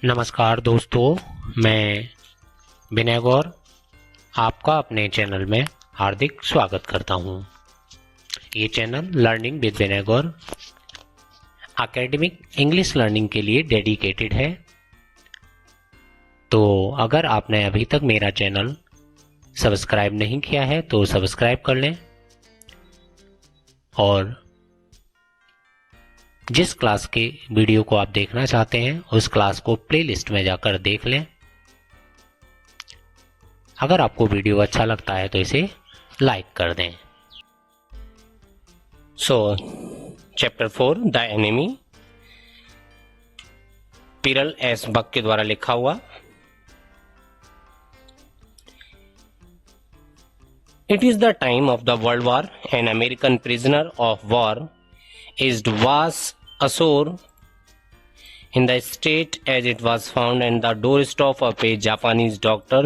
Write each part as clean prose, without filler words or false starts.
नमस्कार दोस्तों, मैं विनय गौर आपका अपने चैनल में हार्दिक स्वागत करता हूं। ये channel learning with Vinay Gaur academic English learning के लिए डेडिकेटेड है। तो अगर आपने अभी तक मेरा चैनल सब्सक्राइब नहीं किया है तो सब्सक्राइब कर लें और जिस क्लास के वीडियो को आप देखना चाहते हैं उस क्लास को प्लेलिस्ट में जाकर देख लें। अगर आपको वीडियो अच्छा लगता है तो इसे लाइक कर दें। Chapter 4 the enemy, Pearl S Buck के द्वारा लिखा हुआ। It is the time of the World War. An American prisoner of war is was ashore in the state as it was found on the doorstep of a Japanese doctor.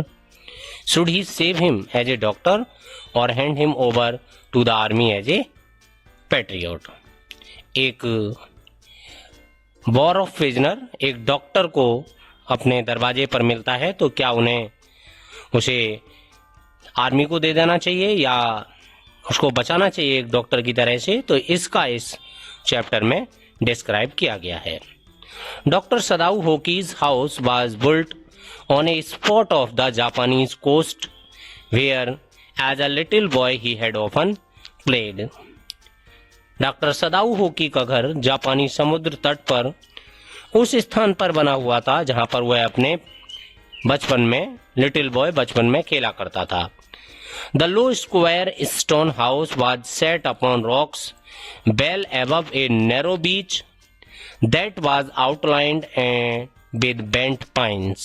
Should he save him as a doctor or hand him over to the army as a patriot? एक war of prisoner एक doctor को अपने दरवाजे पर मिलता है, तो क्या उन्हें उसे आर्मी को दे देना चाहिए या उसको बचाना चाहिए एक डॉक्टर की तरह से? तो इसका इस चैप्टर में डिस्क्राइब किया गया है। Doctor Sadao Hoki's house was built on a spot of the Japanese coast where as a little boy he had often played. Doctor Sadao Hoki का घर जापानी समुद्र तट पर उस स्थान पर बना हुआ था जहां पर वह अपने बचपन में लिटिल बॉय बचपन में खेला करता था। The low square stone house was set upon rocks well above a narrow beach that was outlined with bent pines.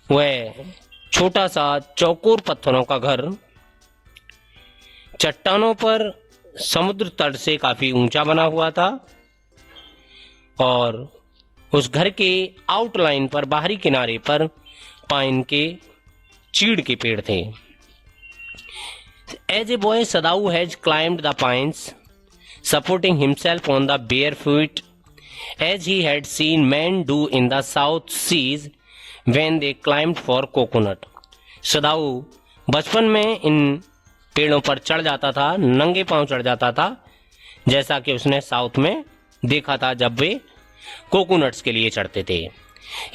वह छोटा सा चौकोर पत्थरों का घर चट्टानों पर समुद्र तट से काफी ऊंचा बना हुआ था और उस घर के आउटलाइन पर बाहरी किनारे पर पाइन के चीड़ के पेड़ थे। As a boy, Sadao has climbed the pines, supporting himself on the bare feet, as he had seen men do in the South Seas when they climbed for coconut. सदाऊ बचपन में इन पेड़ों पर चढ़ जाता था, नंगे पांव चढ़ जाता था, जैसा कि उसने साउथ में देखा था जब वे कोकोनट्स के लिए चढ़ते थे।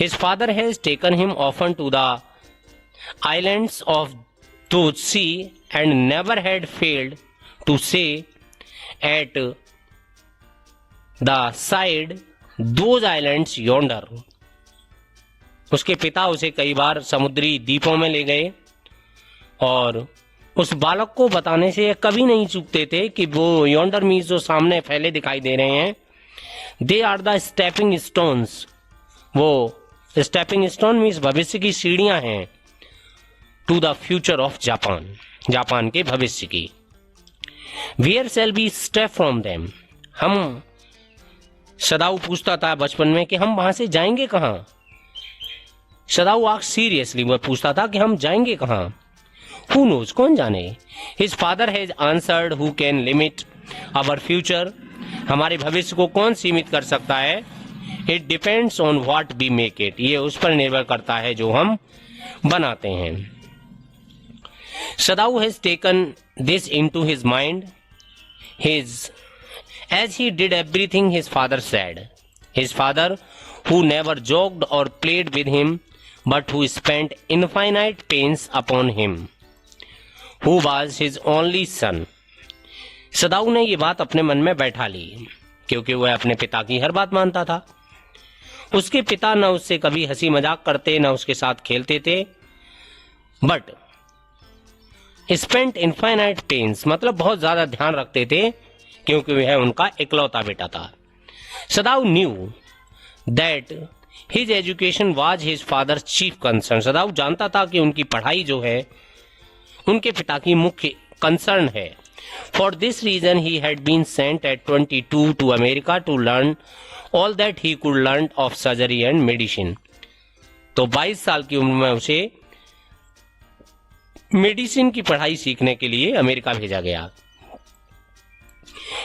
His father has taken him often to the islands of the sea and never had failed to say at the side those islands yonder. उसके पिता उसे कई बार समुद्री द्वीपों में ले गए और उस बालक को बताने से कभी नहीं चूकते थे कि वो यॉन्डर मीन्स जो सामने फैले दिखाई दे रहे हैं, they are the stepping stones. वो स्टेपिंग स्टोन मीन्स भविष्य की सीढ़ियां हैं, to the future of Japan, Japan के भविष्य की। Where shall be step from them. हम सदाऊ पूछता था बचपन में कि हम वहां से जाएंगे कहां। सदाऊ आख सीरियसली वह पूछता था कि हम जाएंगे कहां। हु नोज, कौन जाने। His father has answered who can limit our future. हमारे भविष्य को कौन सीमित कर सकता है। It depends on what we make it. ये उस पर निर्भर करता है जो हम बनाते हैं। Sadao has taken this into his mind, as he did everything his father said. His father, who never joked or played with him, but who spent infinite pains upon him, who was his only son. सदाऊ ने ये बात अपने मन में बैठा ली क्योंकि वह अपने पिता की हर बात मानता था। उसके पिता न उससे कभी हंसी मजाक करते न उसके साथ खेलते थे, बट स्पेंट इनफाइनाइट पेन्स मतलब बहुत ज्यादा ध्यान रखते थे क्योंकि वह उनका इकलौता बेटा था। Sadao knew that his education was his father chief concern. Sadao जानता था कि उनकी पढ़ाई जो है उनके पिता की मुख्य कंसर्न है। For this reason he had been sent at 22 to America to learn all that he could learn of surgery and medicine. तो 22 साल की उम्र में उसे मेडिसिन की पढ़ाई सीखने के लिए अमेरिका भेजा गया।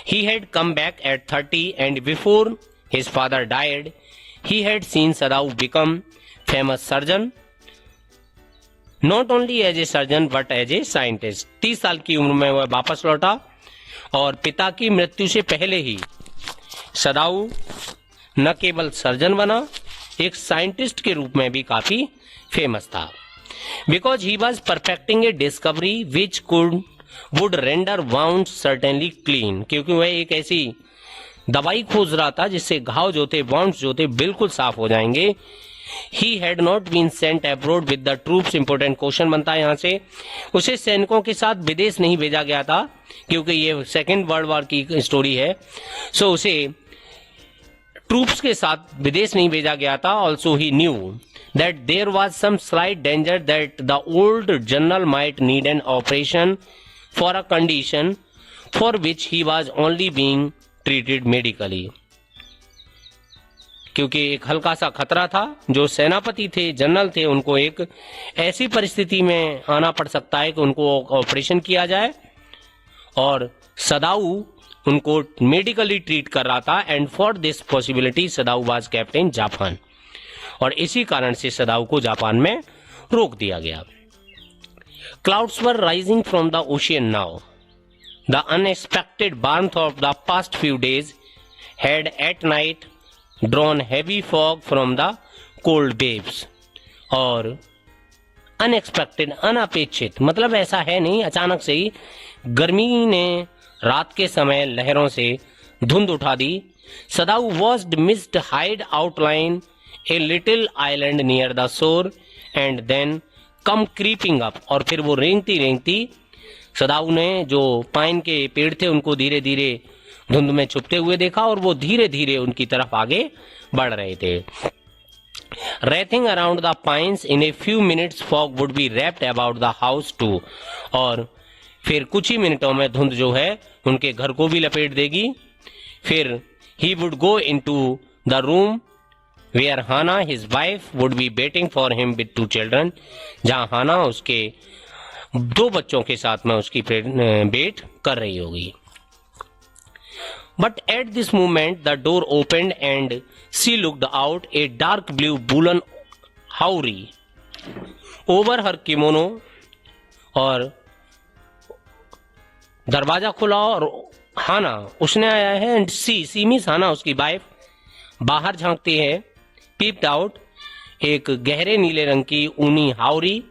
He had come back at 30 and before his father died, he had seen Sadao become famous surgeon, not only as a surgeon but as a scientist. 30 साल की उम्र में वह वापस लौटा और पिता की मृत्यु से पहले ही सदाऊ न केवल सर्जन बना, एक साइंटिस्ट के रूप में भी काफी फेमस था. Because he was perfecting A discovery which would render wound certainly clean, क्योंकि वह एक ऐसी दवाई खोज रहा था जिससे घाव जो थे, वाउंड्स जो थे, बिल्कुल साफ हो जाएंगे. He had not been sent abroad with the troops. Important question बनता है यहाँ से. उसे सैनिकों के साथ विदेश नहीं भेजा गया था, क्योंकि ये सेकेंड वर्ल्ड वॉर की स्टोरी है. सो उसे ट्रूप्स के साथ विदेश नहीं भेजा गया था. Also he knew that there was some slight danger that the old general might need an operation for a condition for which he was only being treated medically. क्योंकि एक हल्का सा खतरा था. जो सेनापति थे, जनरल थे, उनको एक ऐसी परिस्थिति में आना पड़ सकता है कि उनको ऑपरेशन किया जाए, और सदाऊ उनको मेडिकली ट्रीट कर रहा था. And for this possibility Sadao was kept in Japan, और इसी कारण से सदाऊ को जापान में रोक दिया गया. Clouds were rising from the ocean now. The unexpected warmth of the past few days had at night drawn heavy fog from the cold waves. और अनएक्सपेक्टेड, अनअपेक्षित, मतलब ऐसा है नहीं, अचानक से ही गर्मी ने रात के समय लहरों से धुंध उठा दी. Sadao watched mist hide outline a little island near the shore and then come creeping up. और फिर वो रेंगती रेंगती सदाऊ ने जो पाइन के पेड़ थे उनको धीरे धीरे धुंध में छुपते हुए देखा, और वो धीरे धीरे उनकी तरफ आगे बढ़ रहे थे. Wraithing around the pines in a few minutes fog would be wrapped about the house too. और फिर कुछ ही मिनटों में धुंध जो है उनके घर को भी लपेट देगी. फिर he would go into the room where Hana his wife would be waiting for him with 2 children. जहां हाना उसके 2 बच्चों के साथ में उसकी वेट कर रही होगी. But at this moment the door opened and she looked out, a dark blue woolen hauri over her kimono. और दरवाजा खुला और हाना उसने आया है, एंड सी मीन्स हाना उसकी वाइफ बाहर झांकती है. पीप्ड आउट, एक गहरे नीले रंग की ऊनी हावरी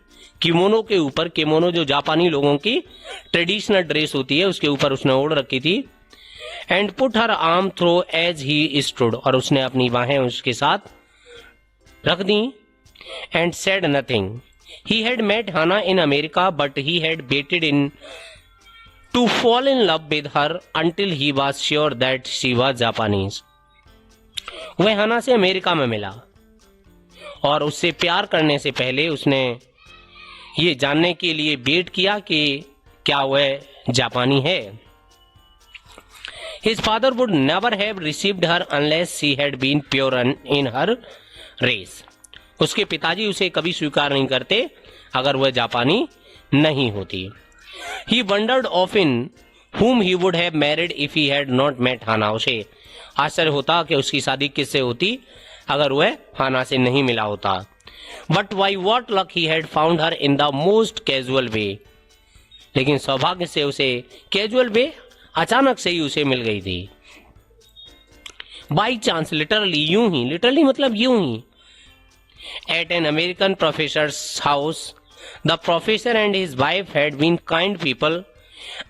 किमोनो के ऊपर, किमोनो जो जापानी लोगों की ट्रेडिशनल ड्रेस होती है उसके ऊपर उसने ओढ़ रखी थी. And put her arm through as he stood, और उसने अपनी बाहें उसके साथ रख दी. And said nothing. He had met Hana in America but he had waited in to fall in love with her until he was sure that she was Japanese. वह Hana से अमेरिका में मिला और उससे प्यार करने से पहले उसने ये जानने के लिए वेट किया कि क्या वह जापानी है. His father would never have received her unless she had been pure in her race. उसके पिताजी उसे कभी स्वीकार नहीं करते अगर वह जापानी नहीं होती. He wondered often whom he would have married if he had not met Hana. उसे आश्चर्य होता कि उसकी शादी किससे होती अगर वह हाना से नहीं मिला होता. But by what luck he had found her in the most casual way. लेकिन सौभाग्य से उसे कैजुअल वे, अचानक से ही उसे मिल गई थी. बाई चांस, लिटरली, यूं ही, लिटरली मतलब यूं ही. At an American professor's house the professor and his wife had been kind people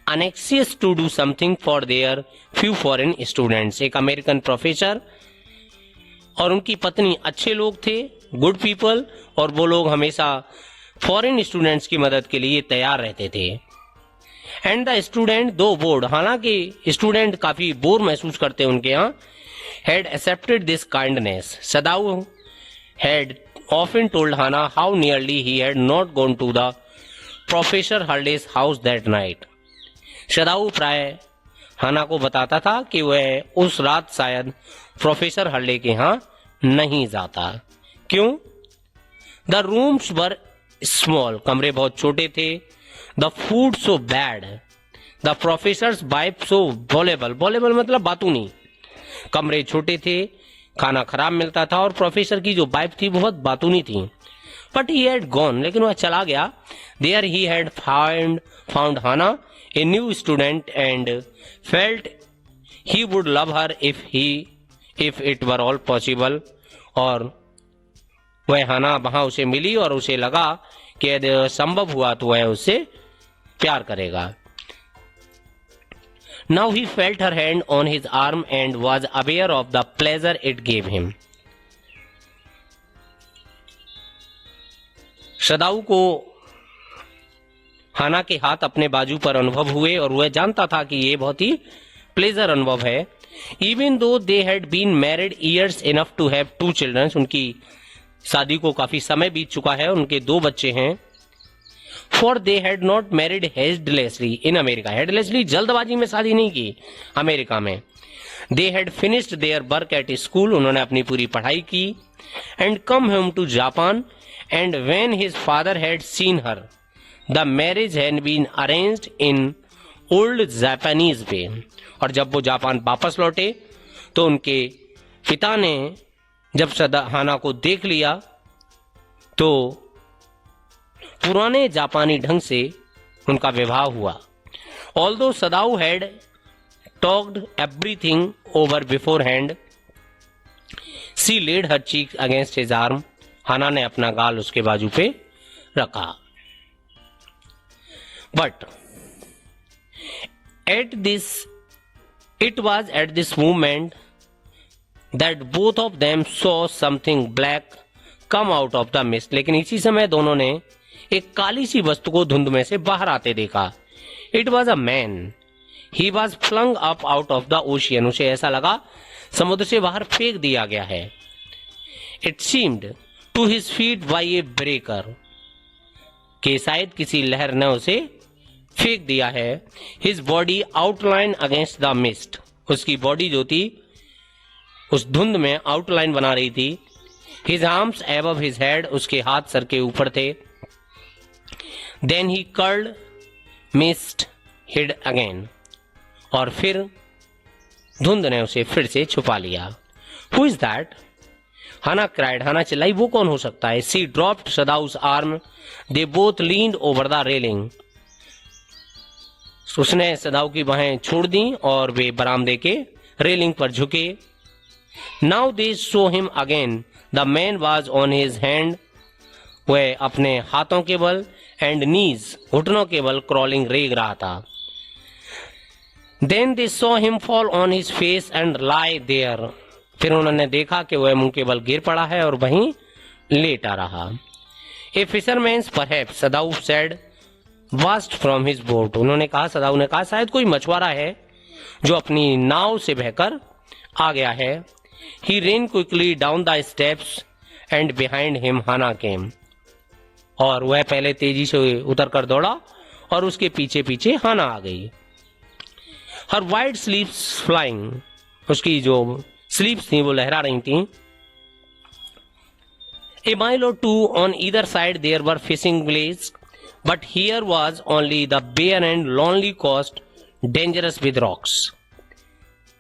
anxious to do something for their few foreign students. एक अमेरिकन प्रोफेसर और उनकी पत्नी अच्छे लोग थे, गुड पीपल, और वो लोग हमेशा फॉरेन स्टूडेंट्स की मदद के लिए तैयार रहते थे. And the student though bored, हालांकि स्टूडेंट काफी बोर महसूस करते उनके यहाँ, had accepted this kindness. Sadao had often told Hana how nearly he had not gone to the professor Harley's house that night. Sadao प्राय हाना को बताता था कि वह उस रात शायद प्रोफेसर हर्ले के यहाँ नहीं जाता. क्यों? द रूम्स वर स्मॉल, कमरे बहुत छोटे थे. The food so bad, the professor's wife so voluble, voluble मतलब बातूनी. कमरे छोटे थे, खाना खराब मिलता था और प्रोफेसर की जो वाइफ थी बहुत बातूनी थी। बट ही हैड गॉन, लेकिन वह चला गया। There he had found Hana, a new student, and felt he would love her if it were all possible. और वह हाना वहां उसे मिली और उसे लगा कि यदि संभव हुआ तो वह उससे प्यार करेगा। Now he felt her hand on his arm and was aware of the pleasure it gave him. सदाऊ को हाना के हाथ अपने बाजू पर अनुभव हुए और वह जानता था कि यह बहुत ही प्लेजर अनुभव है। Even though they had been married years enough to have 2 children, उनकी शादी को काफी समय बीत चुका है, उनके 2 बच्चे हैं। For they had not married hastily in America. Hastily जल्दबाजी में शादी नहीं की अमेरिका में। They had finished their work at school. उन्होंने अपनी पूरी पढ़ाई की। And come home to Japan. And when his father had seen her, the marriage had been arranged in old Japanese way. और जब वो जापान वापस लौटे तो उनके पिता ने जब हाना को देख लिया तो पुराने जापानी ढंग से उनका विवाह हुआ। Although सदाऊ had talked everything over beforehand, she laid her cheek against his arm. हाना ने अपना गाल उसके बाजू पे रखा। But it was at this moment that both of them saw something black come out of the mist. लेकिन इसी समय दोनों ने एक काली सी वस्तु को धुंध में से बाहर आते देखा। It was a man. He was flung up out of the ocean. उसे ऐसा लगा समुद्र से बाहर फेंक दिया गया है। It seemed to his feet by a breaker. कि शायद किसी लहर ने उसे फेंक दिया है। His body outlined against the mist. उसकी बॉडी जो थी उस धुंध में आउटलाइन बना रही थी। His arms above his head. उसके हाथ सर के ऊपर थे। Then he curled, mist hid again. और फिर धुंध ने उसे फिर से छुपा लिया। Who is that? Hana cried. हाना चिल्लाई, वो कौन हो सकता है? She dropped Sadau's arm. They both leaned over the railing. उसने सदाऊ की बाहें छोड़ दी और वे बरामदे के रेलिंग पर झुके। Now they saw him again. The man was on his hand. वह अपने हाथों के बल एंड नीज घुटनों के बल क्रॉलिंग रेंग रहा था। Then they saw him fall on his face and lie there. फिर उन्होंने देखा कि वह मुंह के बल गिर पड़ा है और वहीं लेटा रहा। A fisherman perhaps, सदाऊ said, washed from his boat. उन्होंने कहा, सदाऊ ने कहा, शायद कोई मछुआरा है जो अपनी नाव से बहकर आ गया है। He ran quickly down the steps and behind him Hana came. और वह पहले तेजी से उतरकर दौड़ा और उसके पीछे पीछे हाना आ गई। Her white sleeves flying. उसकी जो स्लीव्स थी वो लहरा रही थी। A mile or two on either side there were fishing villages, but here was only the bare and lonely coast, dangerous with rocks.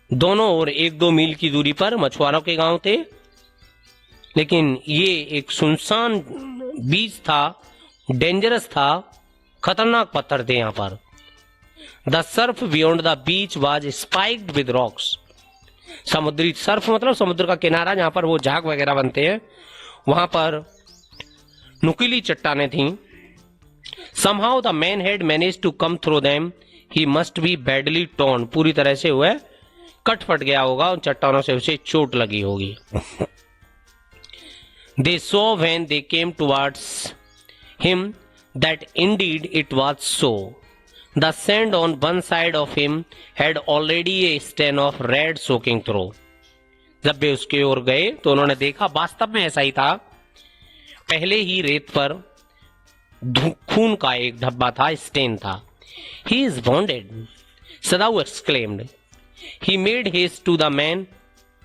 दोनों ओर 1-2 मील की दूरी पर मछुआरों के गांव थे, लेकिन ये एक सुनसान बीच था, डेंजरस था, खतरनाक पत्थर थे यहाँ पर। The Surf beyond the beach was spiked with rocks. समुद्री सर्फ मतलब समुद्र का किनारा जहां पर वो झाग वगैरह बनते हैं, वहां पर नुकीली चट्टानें थीं. Somehow the man had managed to come through them. He must be badly torn. पूरी तरह से वह कट फट गया होगा, उन चट्टानों से उसे चोट लगी होगी. They saw when they came towards him that indeed it was so. The sand on one side of him had already a stain of red soaking through. जब वे उसके ओर गए तो उन्होंने देखा वास्तव में ऐसा ही था. पहले ही रेत पर खून का एक धब्बा था, स्टेन था. He is wounded, Sadau exclaimed. He made haste to the man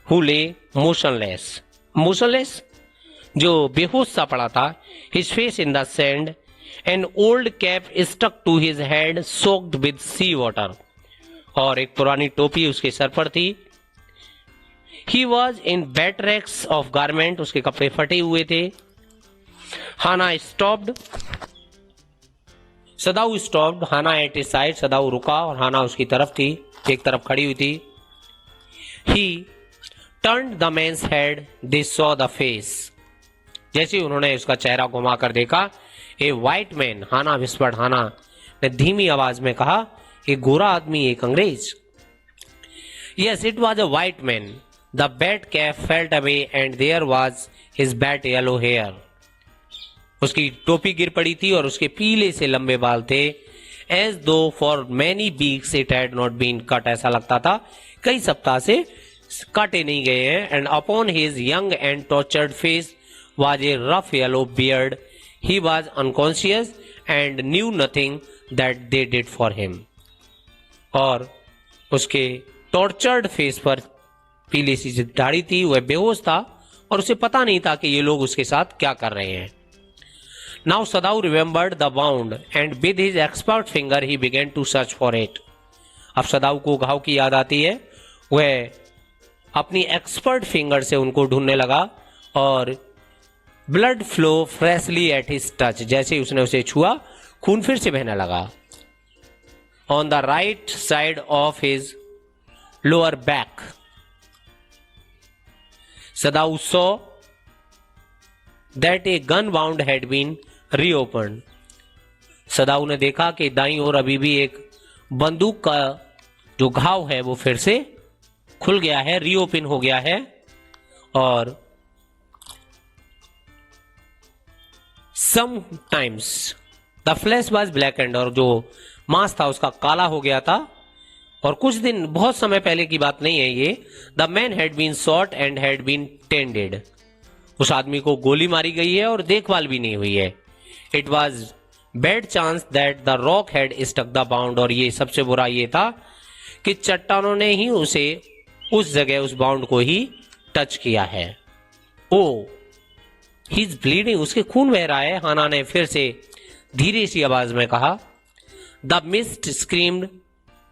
who lay motionless. Motionless, जो बेहोश सा पड़ा था. His face in the sand, an old cap stuck to his head, soaked with sea water. और एक पुरानी टोपी उसके सर पर थी. He was in wet rags of garment, उसके कपड़े फटे हुए थे. Hannah stopped. सदाऊ stopped. Hannah at his side. सदाऊ रुका और Hannah उसकी तरफ थी, एक तरफ खड़ी हुई थी. He turned the man's head. They saw the face. जैसे ही उन्होंने उसका चेहरा घुमाकर देखा, ए व्हाइट मैन, हाना विस्पर्ड. हाना ने धीमी आवाज में कहा, एक गोरा आदमी, एक अंग्रेज. Yes, it was a white man. The bat cap felt away and there was his bat yellow hair. उसकी टोपी गिर पड़ी थी और उसके पीले से लंबे बाल थे. As though for many weeks it had not been cut. ऐसा लगता था कई सप्ताह से काटे नहीं गए हैं. And upon his young and tortured face was a rough yellow beard. He was unconscious and knew nothing that they did for him. और उसके टॉर्चर्ड फेस पर पीली सी दाढ़ी थी, वह बेहोश था और उसे पता नहीं था कि ये लोग उसके साथ क्या कर रहे हैं. Now Sadao remembered the wound and with his expert finger he began to search for it. अब सदाऊ को घाव की याद आती है. वह अपनी एक्सपर्ट फिंगर से उनको ढूंढने लगा और blood flow freshly at his touch. जैसे ही उसने उसे छुआ, खून फिर से बहने लगा. On the right side of his lower back Sadao saw that a gun wound had been reopened. Sadao ने देखा कि दाईं ओर अभी भी एक बंदूक का जो घाव है वो फिर से खुल गया है, रीओपन हो गया है. और sometimes the flash was black and, और जो मांस था उसका काला हो गया था. और कुछ दिन, बहुत समय पहले की बात नहीं है ये. The man had been shot and had been tended. उस आदमी को गोली मारी गई है और देखभाल भी नहीं हुई है. It was bad chance that the rock had stuck the bound. और ये सबसे बुरा ये था कि चट्टानों ने ही उसे उस जगह, उस बाउंड को ही टच किया है. ओ ही इज ब्लीडिंग, उसके खून बह रहा है. हाना ने फिर से धीरे सी आवाज में कहा. The mist screamed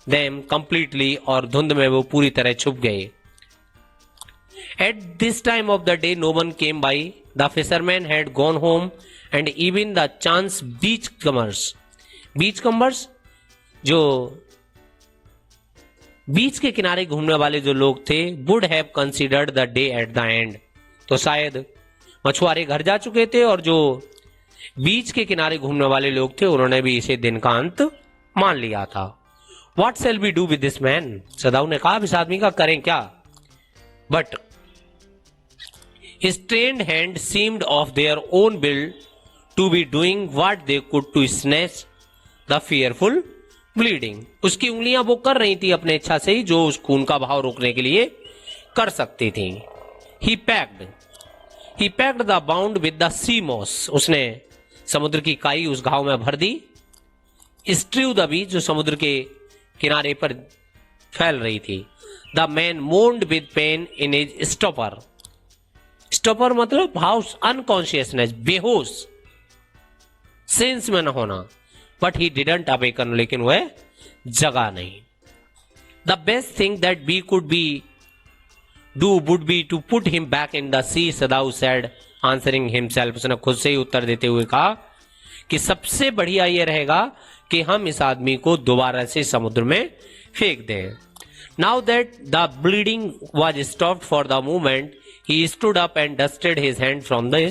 them completely, और धुंध में वो पूरी तरह छुप गए. At this time of the day no one came by. The fisherman had gone home and even the chance beachcombers. Beachcombers जो बीच के किनारे घूमने वाले जो लोग थे, would have considered the day at the end. तो शायद मछुआरे घर जा चुके थे और जो बीच के किनारे घूमने वाले लोग थे उन्होंने भी इसे दिन का अंत मान लिया था. What shall we do with this man? सदाऊ ने कहा, इस आदमी का करें क्या? But his trained hand seemed of their own will to be doing what they could to snatch the fearful bleeding. उसकी उंगलियां वो कर रही थी अपने इच्छा से ही जो उस खून का बहाव रोकने के लिए कर सकती थी. He packed the bound with the sea moss. उसने समुद्र की काई उस घाव में भर दी. Strew the beach, जो समुद्र के किनारे पर फैल रही थी. The man moaned with pain in his stupor. Stupor मतलब भाव, अनकॉन्शियसनेस, बेहोश, सेंस में न होना. But he didn't awaken, लेकिन वह जगा नहीं. The best thing that we could do would be to put him back in the sea, Sadao said, answering himself. उसने खुद से ही उत्तर देते हुए कहा कि सबसे बढ़िया ये रहेगा कि हम इस आदमी को दोबारा से समुद्र में फेंक दें. Now that the bleeding was stopped for the moment, he stood up and dusted his hand from the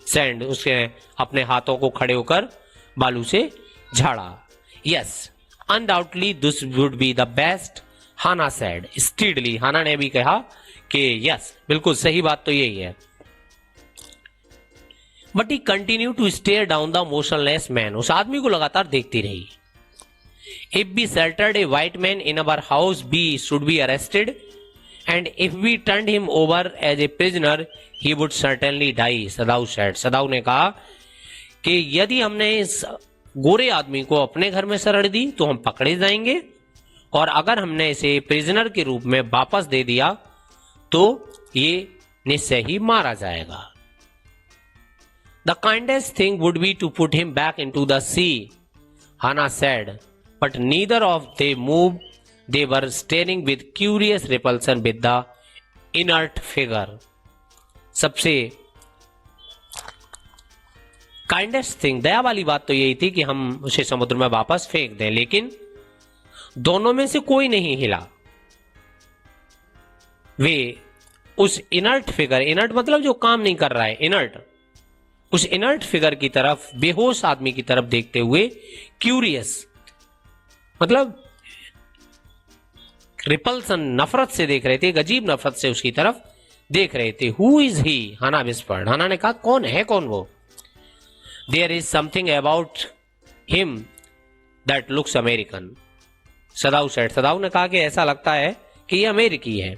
sand. उसने अपने हाथों को खड़े होकर बालू से झाड़ा. Yes, undoubtedly this would be the best, Hannah said steadily. हाना ने भी कहा कि यस, बिल्कुल सही बात तो यही है. But he continue to stare down the motionless man. उस आदमी को लगातार देखती रही. If we sheltered a white man in our house, we should be arrested, and if we turn him over as a prisoner he would certainly die. Sadao said. Sadao ने कहा कि यदि हमने इस गोरे आदमी को अपने घर में शरण दी तो हम पकड़े जाएंगे, और अगर हमने इसे प्रिजनर के रूप में वापस दे दिया तो ये निश्चय ही मारा जाएगा. The kindest thing would be to put him back in to the sea, Hana said, but neither of they move. They were staring with curious repulsion with the inert figure, सबसे काइंडेस्ट थिंग, दया वाली बात तो यही थी कि हम उसे समुद्र में वापस फेंक दें, लेकिन दोनों में से कोई नहीं हिला। वे उस इनर्ट फिगर, इनर्ट मतलब जो काम नहीं कर रहा है, इनर्ट, उस इनर्ट फिगर की तरफ, बेहोश आदमी की तरफ देखते हुए क्यूरियस मतलब रिपल्सन, नफरत से देख रहे थे, एक अजीब नफरत से उसकी तरफ देख रहे थे। Who is he, Hana whispered, Hana ने कहा कौन है, कौन वो? There is something about him that looks American, Sadao said, Sadao ने कहा कि ऐसा लगता है कि ये अमेरिकी है।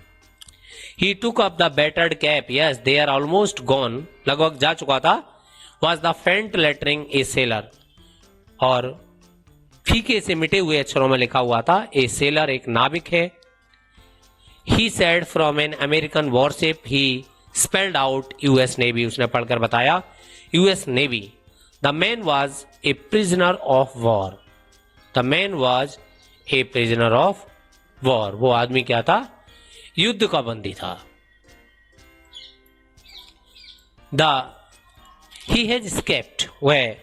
He took up the battered cap, yes they are almost gone, लगभग जा चुका था। Was the faint lettering a sailor, और फीके से मिटे हुए अक्षरों में लिखा हुआ था ए सेलर, एक नाविक है। He said from an American worship, he spelled out US navy, उसने पढ़कर बताया US navy. The man was a prisoner of war, the man was a prisoner of war, वो आदमी क्या था, युद्ध का बंदी था। ही हैज एस्केप्ड, वह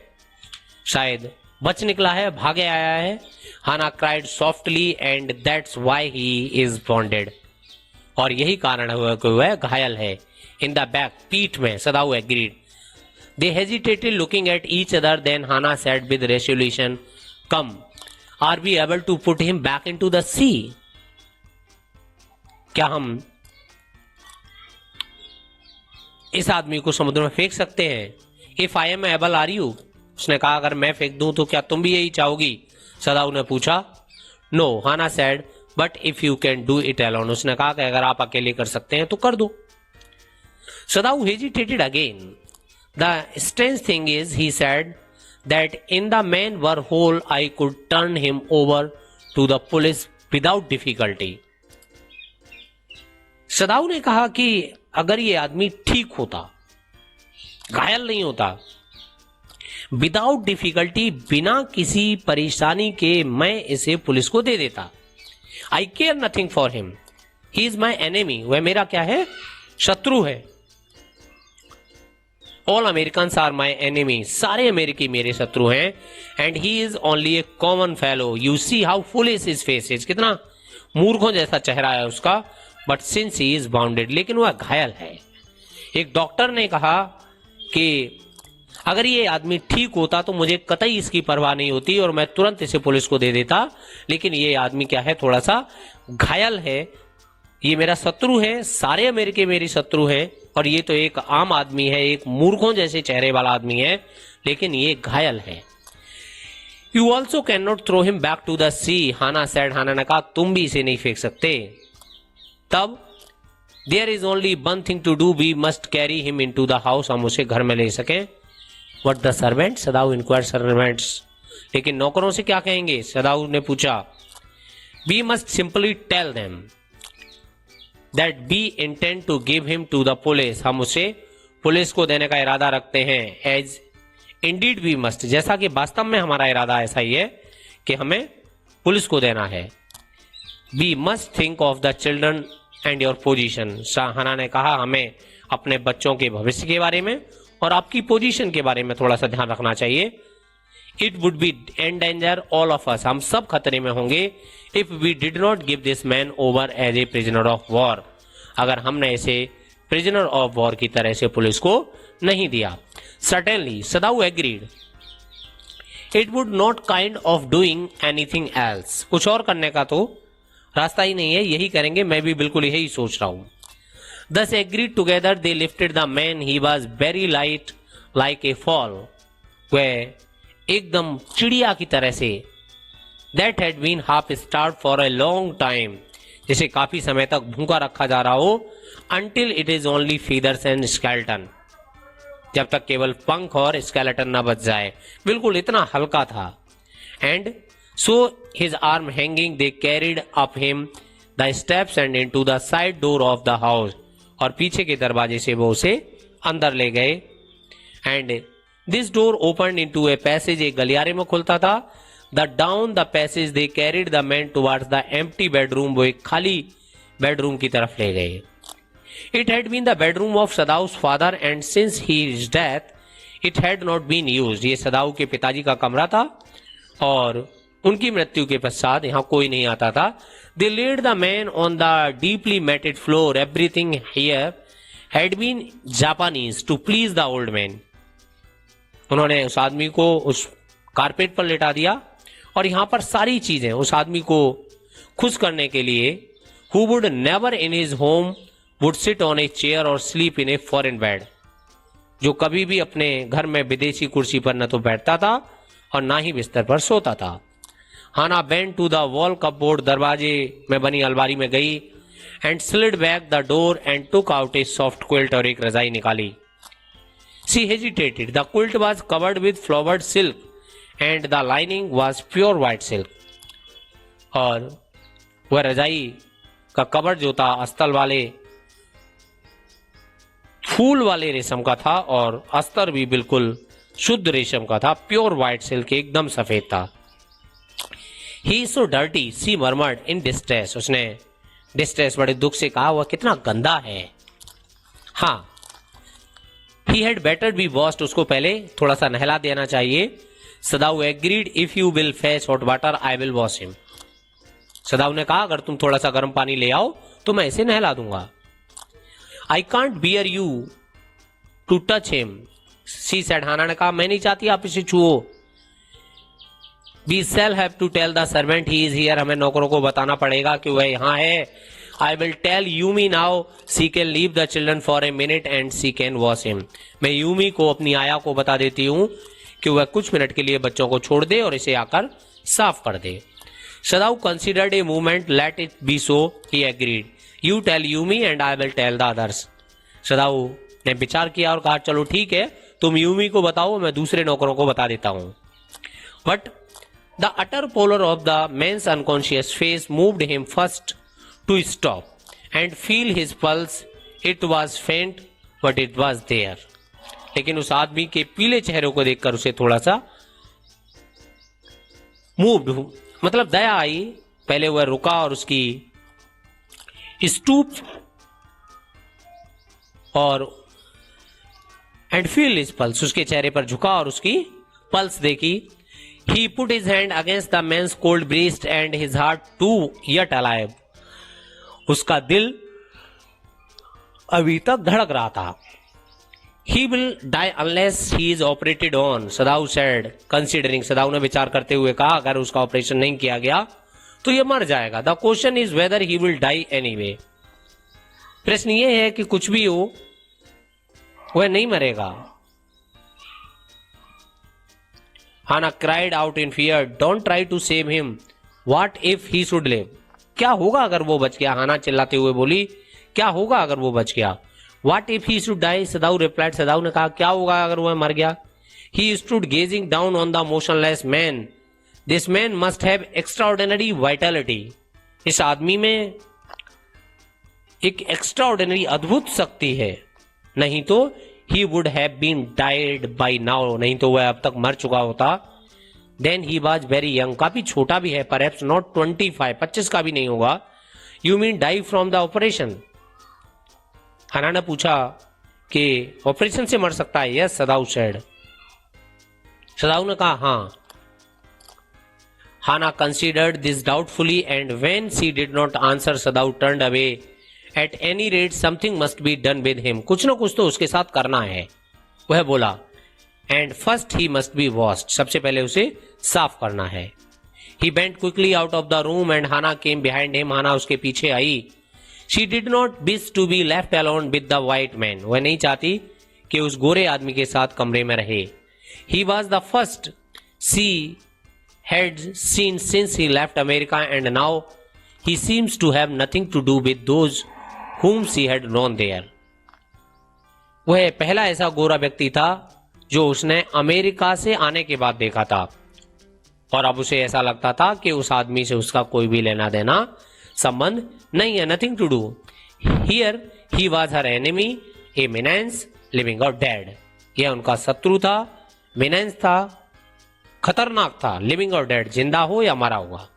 शायद बच निकला है, भागे आया है। Hana cried softly and that's why he is bonded, और यही कारण है कि वह घायल है। इन द बैक, पीठ में, Sadao agreed. They hesitated looking at each other, then Hana said with resolution, come are we able to put him back into the sea, क्या हम इस आदमी को समुद्र में फेंक सकते हैं? If I am able are you, उसने कहा अगर मैं फेंक दूं तो क्या तुम भी यही चाहोगी? सदाऊ ने पूछा। No, Hana said, but if you can do it alone, उसने कहा कि अगर आप अकेले कर सकते हैं तो कर दो। Sadao hesitated again. The strange thing is, he said, that in the man were whole I could turn him over to the police without difficulty. Sadao ने कहा कि अगर ये आदमी ठीक होता, घायल नहीं होता, विदाउट डिफिकल्टी, बिना किसी परेशानी के मैं इसे पुलिस को दे देता। I care nothing for him, he is my enemy, वह मेरा क्या है, शत्रु है। All American are my enemy, सारे अमेरिकी मेरे शत्रु हैं। And he is only a common fellow, you see how foolish his face is, कितना मूर्खों जैसा चेहरा है उसका। But since he is bounded, लेकिन वह घायल है। एक डॉक्टर ने कहा कि अगर ये आदमी ठीक होता तो मुझे कतई इसकी परवाह नहीं होती और मैं तुरंत इसे पुलिस को दे देता, लेकिन ये आदमी क्या है, थोड़ा सा घायल है, ये मेरा शत्रु है, सारे अमेरिकी मेरी शत्रु है, और ये तो एक आम आदमी है, एक मूर्खों जैसे चेहरे वाला आदमी है, लेकिन ये घायल है। You also can not throw him back to the sea, Hana said, Hana ने कहा तुम भी इसे नहीं फेंक सकते। तब there is only one thing to do, we must carry him in to the house, हम उसे घर में ले सकें। What the servant, Sadao inquired servants, लेकिन नौकरों से क्या कहेंगे, सदाऊ ने पूछा। We must simply tell them that we intend to give him to the police, हम उसे पुलिस को देने का इरादा रखते हैं। एज इंडीड वी मस्ट, जैसा कि वास्तव में हमारा इरादा ऐसा ही है कि हमें पुलिस को देना है। We must think of the children and your position, शाहना ने कहा हमें अपने बच्चों के भविष्य के बारे में और आपकी पोजीशन के बारे में थोड़ा सा ध्यान रखना चाहिए। It would be endanger all of us, हम सब खतरे में होंगे। If we did not give this man over as a prisoner of war, अगर हमने इसे प्रिजनर ऑफ वॉर की तरह से पुलिस को नहीं दिया। Certainly, Sadao agreed. It would not kind of doing anything else, कुछ और करने का तो रास्ता ही नहीं है, यही करेंगे, मैं भी बिल्कुल यही सोच रहा हूं। Thus agreed together, they lifted the man. He was very light like a fall, वह एकदम चिड़िया की तरह से, that had been half starved for a long time, जिसे काफी समय तक भूखा रखा जा रहा हो, until it is only feathers and skeleton, जब तक केवल पंख और स्केलेटन न बच जाए, बिल्कुल इतना हल्का था। And so his arm hanging, they carried up him the steps and into the side door of the house, और पीछे के दरवाजे से वो उसे अंदर ले गए। And this door open into a passage, एक गलियारे में खुलता था। The down the passage they carried the man towards the empty bedroom, वो एक खाली बेडरूम की तरफ ले गए। It had been the bedroom of Sadau's father and since his death, it had not been used. ये सदाऊ के पिताजी का कमरा था और उनकी मृत्यु के पश्चात यहाँ कोई नहीं आता था. They laid the man on the deeply matted floor. Everything here had been Japanese to please the old man. उन्होंने उस आदमी को उस कारपेट पर लेटा दिया और यहाँ पर सारी चीजें उस आदमी को खुश करने के लिए who would never in his home would sit on a chair or sleep in a foreign bed. जो कभी भी अपने घर में विदेशी कुर्सी पर न तो बैठता था और ना ही बिस्तर पर सोता था. हाना bent to the wall cupboard. दरवाजे में बनी अलमारी में गई and slid back the door and took out a soft quilt. और एक रजाई निकाली. She hesitated. The quilt was covered with flowered silk and the lining was pure white silk. और वह रजाई का कवर जो था अस्तर वाले फूल वाले रेशम का था और अस्तर भी बिल्कुल शुद्ध रेशम का था. प्योर व्हाइट सिल्क, एकदम सफेद था. He is so dirty, she murmured in distress. उसने डिस्ट्रेस बड़े दुख से कहा, वह कितना गंदा है. हाँ, he had better be washed. उसको पहले थोड़ा सा नहला देना चाहिए. सदाऊ agreed. If you will fetch hot water, I will wash him. सदाऊ ने कहा, अगर तुम थोड़ा सा गर्म पानी ले आओ तो मैं इसे नहला दूंगा. I can't bear you to touch him, she said. हाना ने कहा, मैं नहीं चाहती आप इसे छुओ. We shall have to tell the servant he is here. हमें नौकरों को बताना पड़ेगा कि वह यहाँ है. I will tell Yumi now. She can leave the children for a minute and she can wash him. मैं यूमी को, अपनी आया को बता देती हूँ कि वह कुछ मिनट के लिए बच्चों को छोड़ दे और इसे आकर साफ कर दे. Sadau considered a moment. Let it be so, he agreed. You tell Yumi and I will tell the others. सदाऊ ने विचार किया और कहा, चलो ठीक है, तुम यूमी को बताओ, मैं दूसरे नौकरों को बता देता हूं. But the utter pallor of the man's unconscious face moved him first to stop and feel his pulse. It was faint, but it was there. लेकिन उस आदमी के पीले चेहरे को देखकर उसे थोड़ा सा मूव्ड, मतलब दया आई. पहले वह रुका और उसकी स्टूप और एंड फील हिज पल्स, उसके चेहरे पर झुका और उसकी पल्स देखी. He put his hand against the man's cold breast and his heart too yet alive. उसका दिल अभी तक धड़क रहा था. He will die unless he is operated on, Sadao said considering. Sadao ने विचार करते हुए कहा, अगर उसका ऑपरेशन नहीं किया गया तो यह मर जाएगा. The question is whether he will die anyway. प्रश्न यह है कि कुछ भी हो वह नहीं मरेगा. Hana cried out in fear. Don't try to save him. What if he should live. क्या होगा अगर वो बच गया. हाना चिल्लाते हुए बोली, क्या होगा अगर वो बच गया. What if he should die. Sadao replied. Sadao ने कहा, क्या होगा अगर वह मर गया. He stood gazing down on the motionless man. This man must have extraordinary vitality. इस आदमी में एक एक्स्ट्राऑर्डिनरी अद्भुत शक्ति है, नहीं तो he would have been died by now. नहीं तो वह अब तक मर चुका होता. Then he was very young. काफी छोटा भी है, परहैप्स नॉट 25 का भी नहीं होगा. You mean die from the operation. Hana ने पूछा कि ऑपरेशन से मर सकता है. Yes, सदाऊ said. सदाऊ ने कहा, हाँ. Hana considered this doubtfully and when she did not answer, Sadau turned away. At any rate, something must be done with him. कुछ ना कुछ तो उसके साथ करना है, वह बोला. And first he must be washed. सबसे पहले उसे साफ करना है. He bent quickly out of the room and Hana came behind him. Hana उसके पीछे आई. She did not wish to be left alone with the white man. वह नहीं चाहती कि उस गोरे आदमी के साथ कमरे में रहे. He was the first she had seen since he left America and now he seems to have nothing to do with those whom she had known there. वह पहला ऐसा गोरा व्यक्ति था जो उसने अमेरिका से आने के बाद देखा था और अब उसे ऐसा लगता था कि उस आदमी से उसका कोई भी लेना देना संबंध नहीं है. Nothing to do. Here he was her enemy, a menace, living और डेड. यह उनका शत्रु था, मीनेंस था, खतरनाक था, लिविंग और डेड, जिंदा हो या मरा हुआ.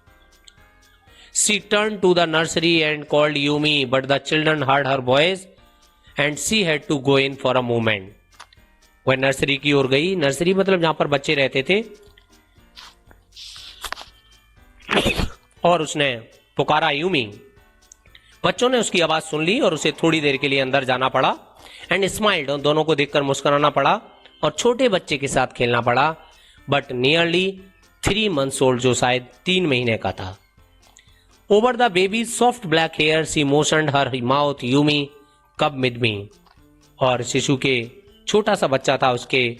She turned to the nursery and called Yumi, but the children heard her voice and she had to go in for a moment. वह नर्सरी की ओर गई, नर्सरी मतलब जहां पर बच्चे रहते थे, और उसने पुकारा यूमी। बच्चों ने उसकी आवाज सुन ली और उसे थोड़ी देर के लिए अंदर जाना पड़ा एंड स्माइल्ड, दोनों को देखकर मुस्कुराना पड़ा और छोटे बच्चे के साथ खेलना पड़ा, बट नियरली 3 months ओल्ड, जो शायद 3 महीने का था। Over the baby soft black hair she motioned her mouth Yumi come with me. और शिशु के छोटा सा बच्चा था, उसके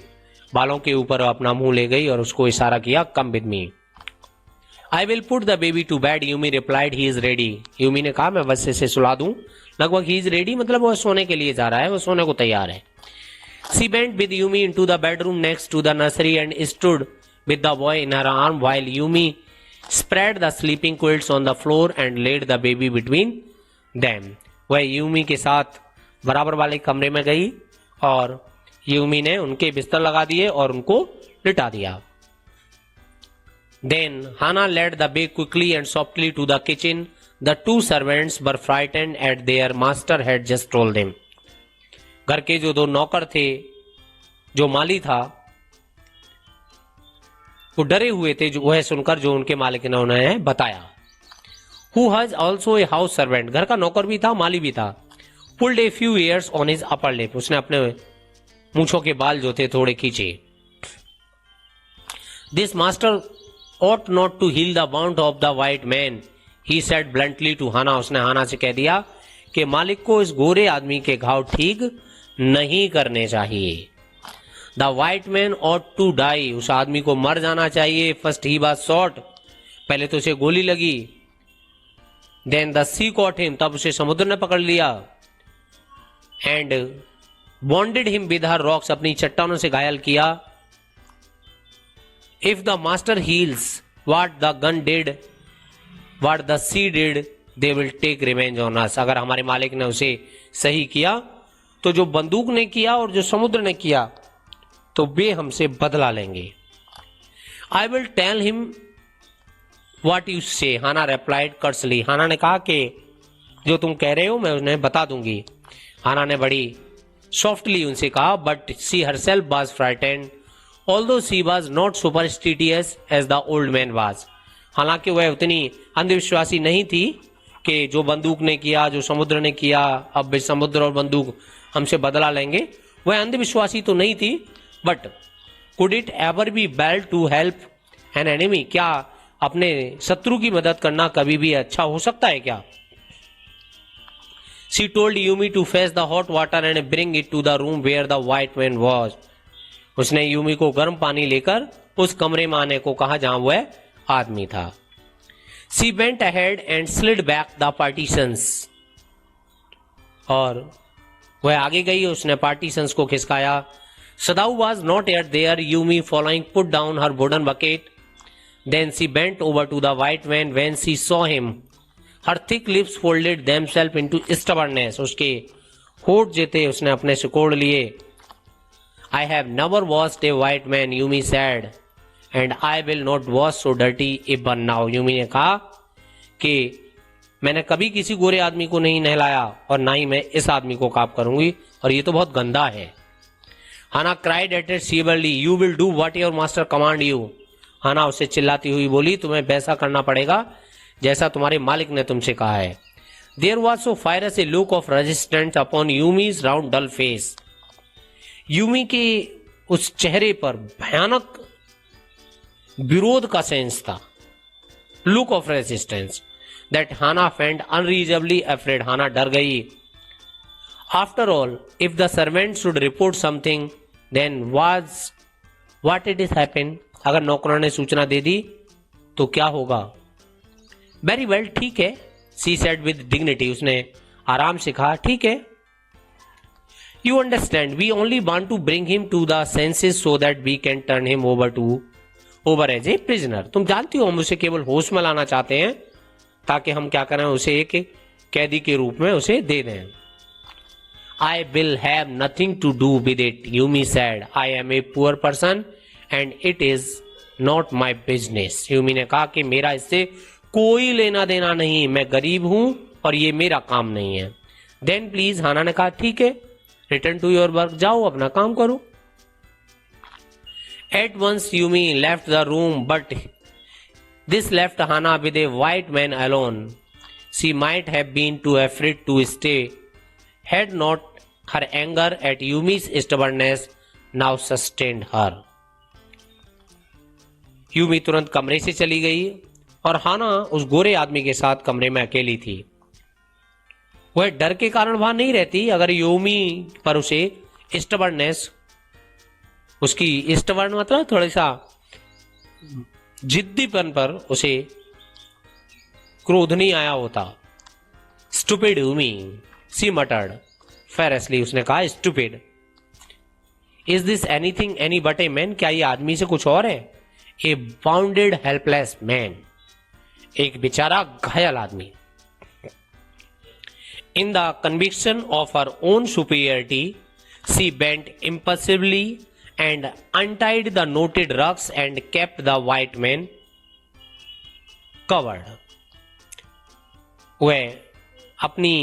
बालों के ऊपर अपना मुंह ले गई और उसको इशारा किया, come with me. I will put the baby to bed Yumi replied, he is ready. Yumi ने कहा मैं बस इसे सुला दूं। लगभग ही इज रेडी मतलब वह सोने के लिए जा रहा है, वह सोने को तैयार है। She went with Yumi into the bedroom next to the nursery and stood with the boy in her arm while Yumi spread the sleeping quilts on the floor and laid the baby between them. वह Yumi के साथ बराबर वाले कमरे में गई और Yumi ने उनके बिस्तर लगा दिए और उनको लिटा दिया। Then Hannah led the baby quickly and softly to the kitchen. The 2 servants were frightened at their master had just told them. घर के जो 2 नौकर थे, जो माली था, वो डरे हुए थे जो वह सुनकर जो उनके मालिक ने उन्हें बताया। Who was also a house servant, घर का नौकर भी था, माली भी था। Pulled a few hairs on his upper lip, उसने अपने मूंछों के बाल जो थे थोड़े खींचे। This master ought not to heal the wound of the white man, he said bluntly to Hannah, उसने हाना से कह दिया कि मालिक को इस गोरे आदमी के घाव ठीक नहीं करने चाहिए। The white man ought to die, उस आदमी को मर जाना चाहिए। फर्स्ट ही वाज शॉट, पहले तो उसे गोली लगी। Then the sea caught him, तब उसे समुद्र ने पकड़ लिया। And bonded him with her rocks, अपनी चट्टानों से घायल किया। If the master heals what the gun did what the sea did they will take revenge on us, अगर हमारे मालिक ने उसे सही किया तो जो बंदूक ने किया और जो समुद्र ने किया तो वे हमसे बदला लेंगे। I will tell him what you say, Hana replied कर्सली, हाना ने कहा कि जो तुम कह रहे हो मैं उन्हें बता दूंगी। हाना ने बड़ी सॉफ्टली उनसे कहा, but she herself was frightened although she was not superstitious as the old man was. हालांकि वह उतनी अंधविश्वासी नहीं थी कि जो बंदूक ने किया, जो समुद्र ने किया, अब वे समुद्र और बंदूक हमसे बदला लेंगे, वह अंधविश्वासी तो नहीं थी। But could it ever be well to help an enemy, क्या अपने शत्रु की मदद करना कभी भी अच्छा हो सकता है क्या? She told Yumi to fetch the hot water and bring it to the room where the white man was. उसने यूमी को गर्म पानी लेकर उस कमरे में आने को कहा जहां वह आदमी था। She went ahead and slid back the partitions, और वह आगे गई, उसने पार्टीशंस को खिसकाया। Sadhu was not yet there. Yumi, following, put down her wooden bucket. Then she bent over to the white man. When she saw him, her thick lips folded themselves into stubbornness. उसके होठ जो थे उसने अपने सिकोड़ लिए। I have never washed a white man, Yumi said, and I will not wash so dirty even now. Yumi ने कहा कि मैंने कभी किसी गोरे आदमी को नहीं नहलाया और ना ही मैं इस आदमी को काप करूंगी, और ये तो बहुत गंदा है। Hana cried at it severely, you will do what your master command you. Hana उसे चिल्लाती हुई बोली, तुम्हें वैसा करना पड़ेगा जैसा तुम्हारे मालिक ने तुमसे कहा है। There was so fierce a look of resistance upon Yumi's round dull face. Yumi के उस चेहरे पर भयानक विरोध का सेंस था, look of resistance, that Hana felt unreasonably afraid, Hana डर गई। After all, if the servant should report something, then what it is happened? अगर नौकरों ने सूचना दे दी तो क्या होगा? Very well, ठीक है, she said with dignity, उसने आराम से कहा, ठीक है। You understand, we only want to bring him to the senses so that we can turn him over as a prisoner. तुम जानती हो हम उसे केवल होश में लाना चाहते हैं ताकि हम क्या करें, उसे एक कैदी के रूप में उसे दे दें। I will have nothing to do with it, Yumi said. I am a poor person and it is not my business. Yumi ने कहा कि मेरा इससे कोई लेना देना नहीं, मैं गरीब हूं और ये मेरा काम नहीं है। Then please, हाना ने कहा ठीक है, रिटर्न टू योर वर्क, जाओ अपना काम करो। At once Yumi left the room but this left Hana with a white man alone. She might have been too afraid to stay had not her anger at Yumi's stubbornness now sustained her. Yumi तुरंत कमरे से चली गई और हाना उस गोरे आदमी के साथ कमरे में अकेली थी। वह डर के कारण वहां नहीं रहती अगर यूमी पर उसे स्टबर्ननेस, उसकी स्टबर्न मतलब थोड़ा सा जिद्दीपन पर उसे क्रोध नहीं आया होता। स्टूपिड यूमी, सी मटर्ड फेरसली, उसने कहा stupid. Is this anything any but a man, क्या ये आदमी से कुछ और है? ए बाउंडेड हेल्पलेस मैन, एक बेचारा घायल आदमी। In the conviction of her own superiority, she bent impulsively and untied the knotted rugs and kept the white man covered. वह अपनी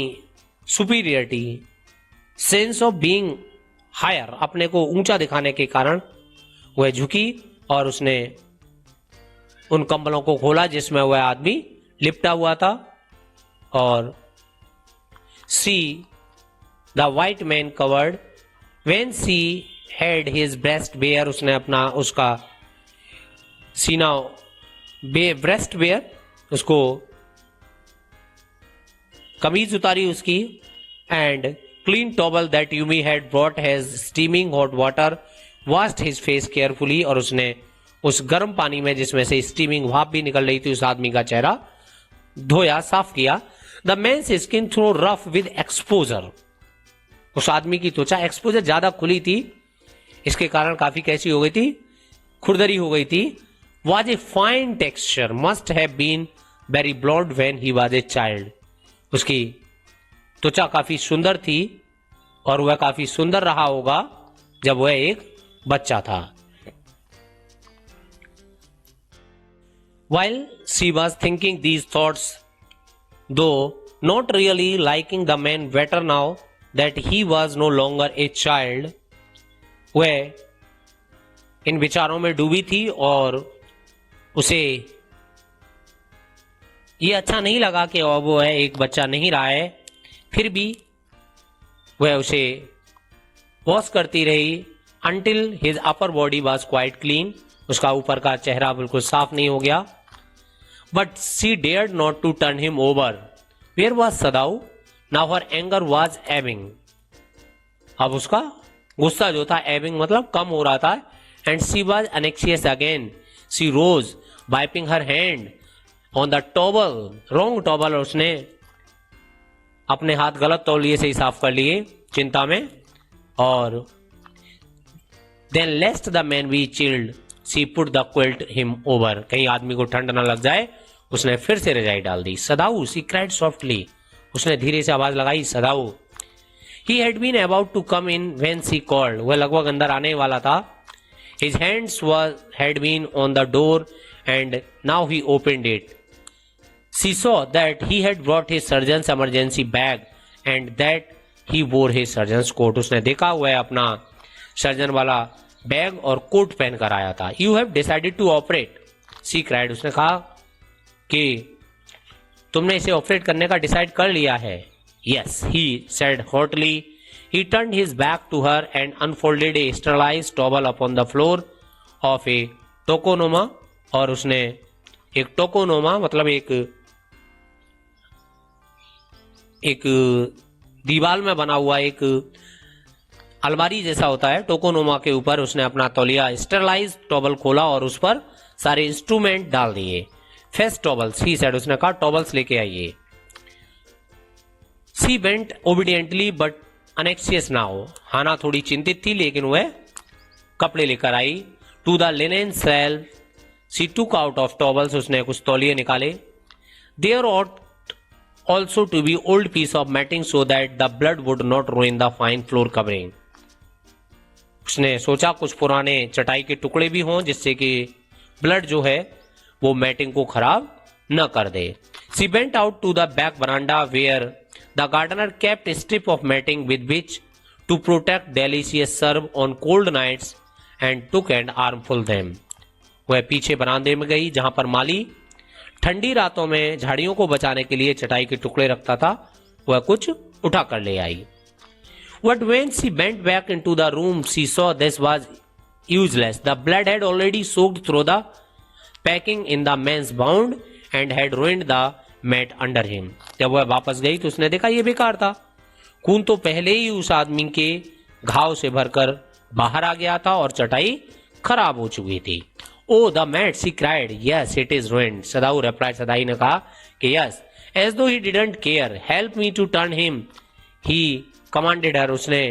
superiority, sense of being higher, अपने को ऊंचा दिखाने के कारण वह झुकी और उसने उन कंबलों को खोला जिसमें वह आदमी लिपटा हुआ था। और see the white man covered when she had his breast bare, उसने अपना उसका सीना ब्रेस्ट बेयर, उसको कमीज उतारी उसकी। And clean towel that Yumi had brought has steaming hot water washed his face carefully, और उसने उस गर्म पानी में जिसमें से स्टीमिंग भाप भी निकल रही थी उस आदमी का चेहरा धोया, साफ किया। The man's skin though rough with exposure, उस आदमी की त्वचा एक्सपोजर ज्यादा खुली थी, इसके कारण काफी कैसी हो गई थी, खुरदरी हो गई थी। Was a fine texture must have been very blond when he was a child, उसकी त्वचा काफी सुंदर थी और वह काफी सुंदर रहा होगा जब वह एक बच्चा था। While she was thinking these thoughts, though not really liking the man better now that he was no longer a child, वह इन विचारों में डूबी थी और उसे ये अच्छा नहीं लगा कि अब वो है एक बच्चा नहीं रहा है। फिर भी वह उसे वॉश करती रही until his upper body was quite clean, उसका ऊपर का चेहरा बिल्कुल साफ नहीं हो गया। But she dared not to turn him over. Where was Sadao? Now her anger was ebbing. अब उसका गुस्सा जो था ebbing मतलब कम हो रहा था। And she was anxious again. She rose, wiping her hand on the towel, wrong towel, और उसने अपने हाथ गलत तौलिए से ही साफ कर लिए चिंता में। और then lest the man be chilled, she put the quilt him over. कहीं आदमी को ठंड न लग जाए उसने फिर से रजाई डाल दी। सदाऊ, she cried softly, उसने धीरे से आवाज लगाई, सदाऊ। He had been about to come in when she called, वह लगभग अंदर आने वाला था। His hands had been on the door and now he opened it. She saw that he had brought his surgeon's emergency bag and that he wore his surgeon's coat. उसने देखा वह अपना सर्जन वाला बैग और coat पहन कर आया था। You have decided to operate, she cried, उसने कहा कि तुमने इसे ऑपरेट करने का डिसाइड कर लिया है। Yes, he said hotly. He turned his back to her and unfolded a sterilized towel upon the floor of a tokonoma, और उसने एक टोकोनोमा मतलब एक दीवार में बना हुआ एक अलमारी जैसा होता है, टोकोनोमा के ऊपर उसने अपना तौलिया स्टेरलाइज टॉवल खोला और उस पर सारे इंस्ट्रूमेंट डाल दिए। फेस्ट टॉवल्स, ही सेड, उसने कहा टॉवल्स लेके आइए। She went obediently but anxious now, Hana थोड़ी चिंतित थी लेकिन वह कपड़े लेकर आई। To the linen shelf she took out of towels, उसने कुछ तौलिए निकाले। There ought also to be old piece of matting so that the blood would not ruin the fine floor covering, उसने सोचा कुछ पुराने चटाई के टुकड़े भी हों जिससे कि ब्लड जो है वो मैटिंग को खराब न कर दे। She went out to the back veranda where the gardener kept strip of matting with which to protect delicious serve on cold nights and took an armful them. वह पीछे बरामदे में गई जहां पर माली ठंडी रातों में झाड़ियों को बचाने के लिए चटाई के टुकड़े रखता था, वह कुछ उठा कर ले आई. But when she bent back into the room, she saw this was useless. The blood had already soaked through the packing in the man's bound and had ruined the mat under him. जब वह वापस गई तो उसने देखा ये बेकार था. खून तो पहले ही उस आदमी के घाव से भरकर बाहर आ गया था और चटाई खराब हो चुकी थी. Oh, the mat, she cried. Yes, it is ruined. Sadhu replied. सदाई ने कहा कि yes, as though he didn't care. Help me to turn him. He commanded her. उसने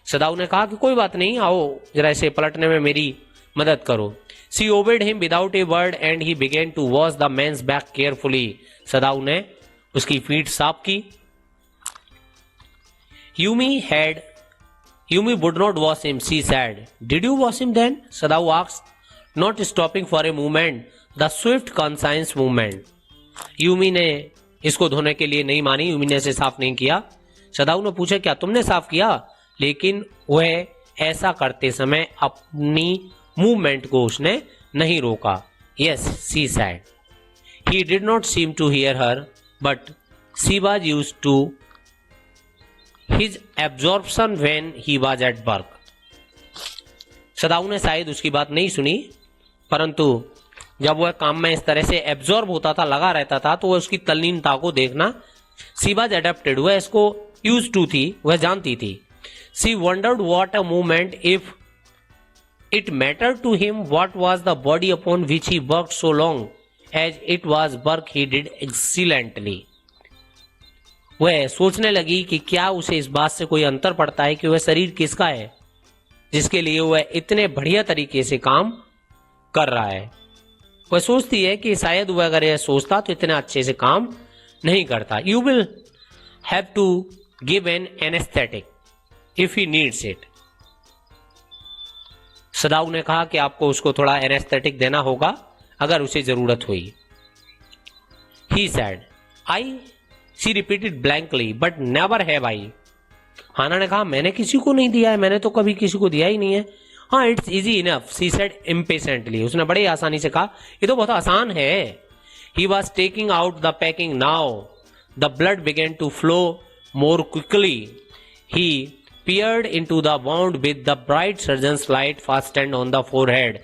सदाऊ ने कहा कि कोई बात नहीं, आओ जरा इसे पलटने में मेरी मदद करो. She obeyed him without a word and he began to wash the man's back carefully. सदाऊ ने उसकी पीठ साफ की. Yumi would not wash him, she said. Did you wash him then? Sadhu asked, not stopping for a moment, the swift conscience movement. Yumi ने इसको धोने के लिए नहीं मानी, यूमी ने इसे साफ नहीं किया. सदाऊ ने पूछा क्या तुमने साफ किया? लेकिन वह ऐसा करते समय अपनी मूवमेंट को उसने नहीं रोका. Yes, she said. He did not seem to hear her, but she was used to his absorption when he was at work. सदाऊ ने शायद उसकी बात नहीं सुनी, परंतु जब वह काम में इस तरह से एब्जॉर्ब होता था, लगा रहता था, तो वह उसकी तल्लीनता को देखना. सी वाज एडेप्टेड, वह इसको यूज टू थी, वह जानती थी. She wondered what a movement if it matter to him what was the body upon which he worked so long as it was work he did excellently. वह सोचने लगी कि क्या उसे इस बात से कोई अंतर पड़ता है कि वह शरीर किसका है जिसके लिए वह इतने बढ़िया तरीके से काम कर रहा है. वह सोचती है कि शायद वह अगर यह सोचता तो इतने अच्छे से काम नहीं करता. You will have to give an anaesthetic if he needs it. Sadao ने कहा कि आपको उसको थोड़ा एनेस्थेटिक देना होगा अगर उसे जरूरत हुई. He said I, she repeated blankly, but never have I. Hana ने कहा मैंने किसी को नहीं दिया है, मैंने तो कभी किसी को दिया ही नहीं है. हाँ, it's easy enough, she said impatiently. उसने बड़े आसानी से कहा ये तो बहुत आसान है. He was taking out the packing now. The blood began to flow more quickly. He peered into the wound with the bright surgeon's light fastened on the forehead.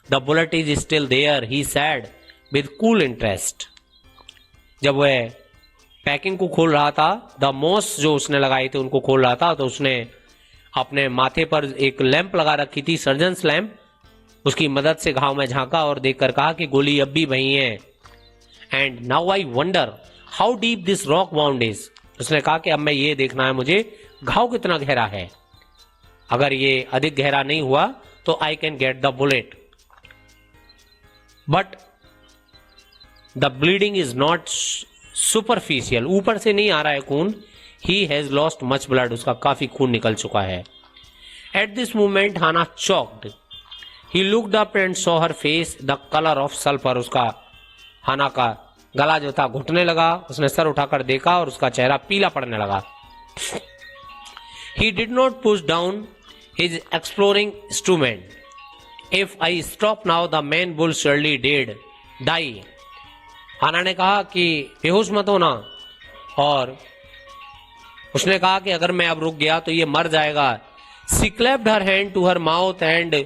The bullet is still there, he said with cool interest. जब वह packing को खोल रहा था, the मोस जो उसने लगाए थे उनको खोल रहा था, तो उसने अपने माथे पर एक लैंप लगा रखी थी, सर्जन्स लैंप, उसकी मदद से घाव में झांका और देखकर कहा कि गोली अब भी वही है. And now I wonder how deep this rock wound is. उसने कहा कि अब मैं ये देखना है मुझे घाव कितना गहरा है. अगर ये अधिक गहरा नहीं हुआ तो I can get the bullet, but the bleeding is not superficial. ऊपर से नहीं आ रहा है खून. He has lost much blood, उसका काफी खून निकल चुका है. At this moment Hana choked. He looked up and saw her face the colour of sulphur. उसका हाना का गला जो था घुटने लगा. उसने सर उठाकर देखा और उसका चेहरा पीला पड़ने लगा. He did not push down his exploring instrument. If I stop now, the man will surely die. हाना ने कहा कि बेहोश मत होना, और उसने कहा कि अगर मैं अब रुक गया तो ये मर जाएगा. She clapped her hand to her mouth and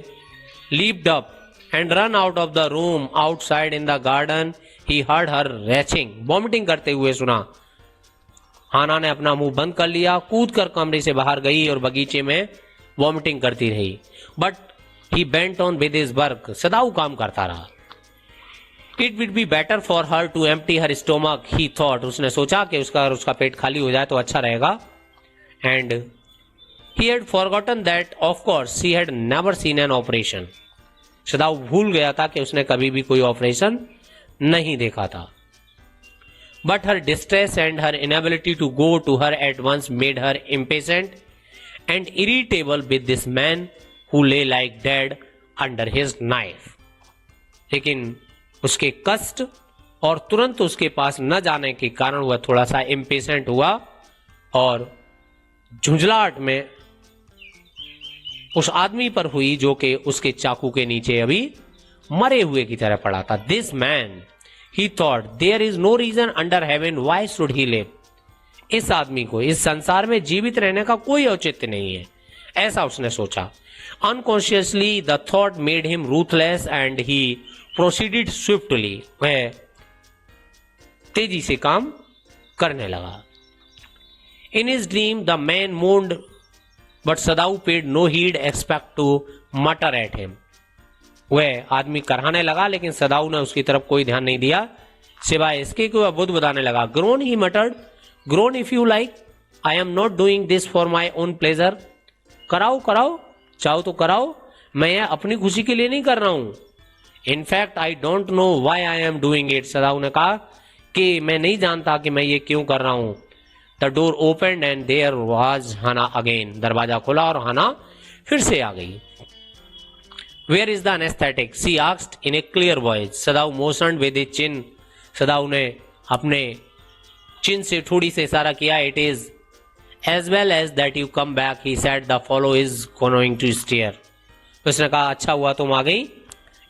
leaped up and ran out of the room. Outside in the garden, he heard her retching, vomiting करते हुए सुना. हाना ने अपना मुंह बंद कर लिया, कूद कर कमरे से बाहर गई और बगीचे में वॉमिटिंग करती रही. But he bent on with his work. Sadao काम करता रहा. It would be better for her to empty her stomach, he thought. उसने सोचा कि उसका पेट खाली हो जाए तो अच्छा रहेगा. And he had forgotten that of course she had never seen an operation. Sadao भूल गया था कि उसने कभी भी कोई ऑपरेशन नहीं देखा था. But her distress and her inability to go to her at once made her impatient and irritable with this man who lay like dead under his knife. लेकिन उसके कष्ट और तुरंत उसके पास न जाने के कारण वह थोड़ा सा impatient हुआ और झुंझलाहट में उस आदमी पर हुई जो कि उसके चाकू के नीचे अभी मरे हुए की तरह पड़ा था। This man he thought there is no reason under heaven why should he live. इस आदमी को इस संसार में जीवित रहने का कोई औचित्य नहीं है, ऐसा उसने सोचा। Unconsciously the thought made him ruthless and he proceeded swiftly. वह तेजी से काम करने लगा। In his dream the man moaned but Sadao paid no heed except to mutter at him. वह आदमी कराने लगा लेकिन सदाऊ ने उसकी तरफ कोई ध्यान नहीं दिया, सिवाय इसके कि वह बुद्ध बताने लगा। Grown he मटर्ड, grown if you like, I am not doing this for my own pleasure. कराओ कराओ, चाहो तो कराओ, मैं यह अपनी खुशी के लिए नहीं कर रहा हूं। In fact I don't know why I am doing it. Sadao ने कहा कि मैं नहीं जानता कि मैं ये क्यों कर रहा हूं। The door open and there was Hana again. दरवाजा खुला और हाना फिर से आ गई। Where is the anaesthetic she asked in a clear voice. Sadao motioned with his chin. Sadao ने अपने चिन से थोड़ी से इशारा किया। It is as well as that you come back he said the fellow is going to stir. उसने कहा अच्छा हुआ तुम आ गई,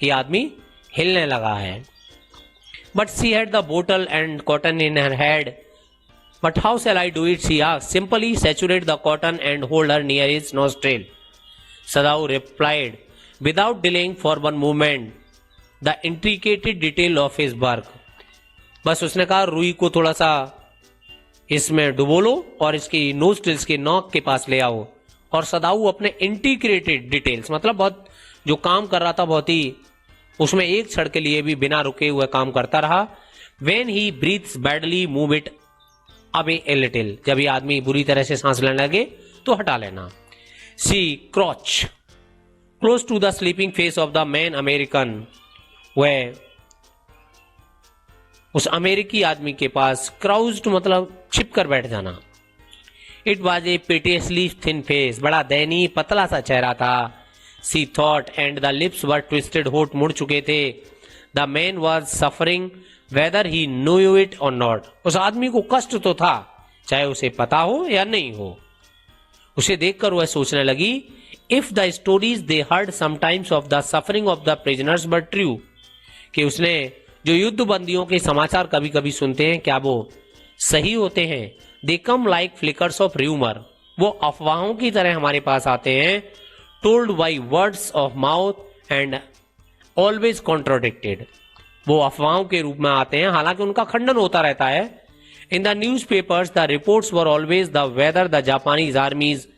ये आदमी हिलने लगा है। But she had the bottle and cotton in her head. But how shall I do it she asked. Simply saturate the cotton and hold her near his nostril. Sadao replied without delaying for one moment the intricate detail of his work। बस उसने कहा रुई को थोड़ा सा इसमें डुबो लो और इसकी नोस्ट्रिल्स के नोक के पास ले आओ। और सदाऊ अपने इंटीग्रेटेड डिटेल्स, मतलब बहुत जो काम कर रहा था बहुत ही उसमें एक क्षण के लिए भी बिना रुके हुए काम करता रहा। When he breathes badly move it away a little। जब ये आदमी बुरी तरह से सांस लेने लगे तो हटा लेना। She crouched close to the sleeping face of the man American। वह उस अमेरिकी आदमी के पास क्राउज्ड मतलब छिप कर बैठ जाना। It was a piteously thin face. बड़ा दयनीय पतला सा चेहरा था। She thought and the lips were twisted, होठ मुड़ चुके थे। The man was suffering whether he knew it or not. उस आदमी को कष्ट तो था चाहे उसे पता हो या नहीं हो। उसे देखकर वह सोचने लगी if the stories they heard sometimes of the suffering of the prisoners but true, कि उसने जो युद्ध बंदियों के समाचार कभी कभी सुनते हैं क्या वो सही होते हैं। They come like flickers of rumour, वो अफवाहों की तरह हमारे पास आते हैं। Told by words of mouth and always contradicted, वो अफवाहों के रूप में आते हैं हालांकि उनका खंडन होता रहता है। In the news papers the reports were always the whether the Japanese आर्मीज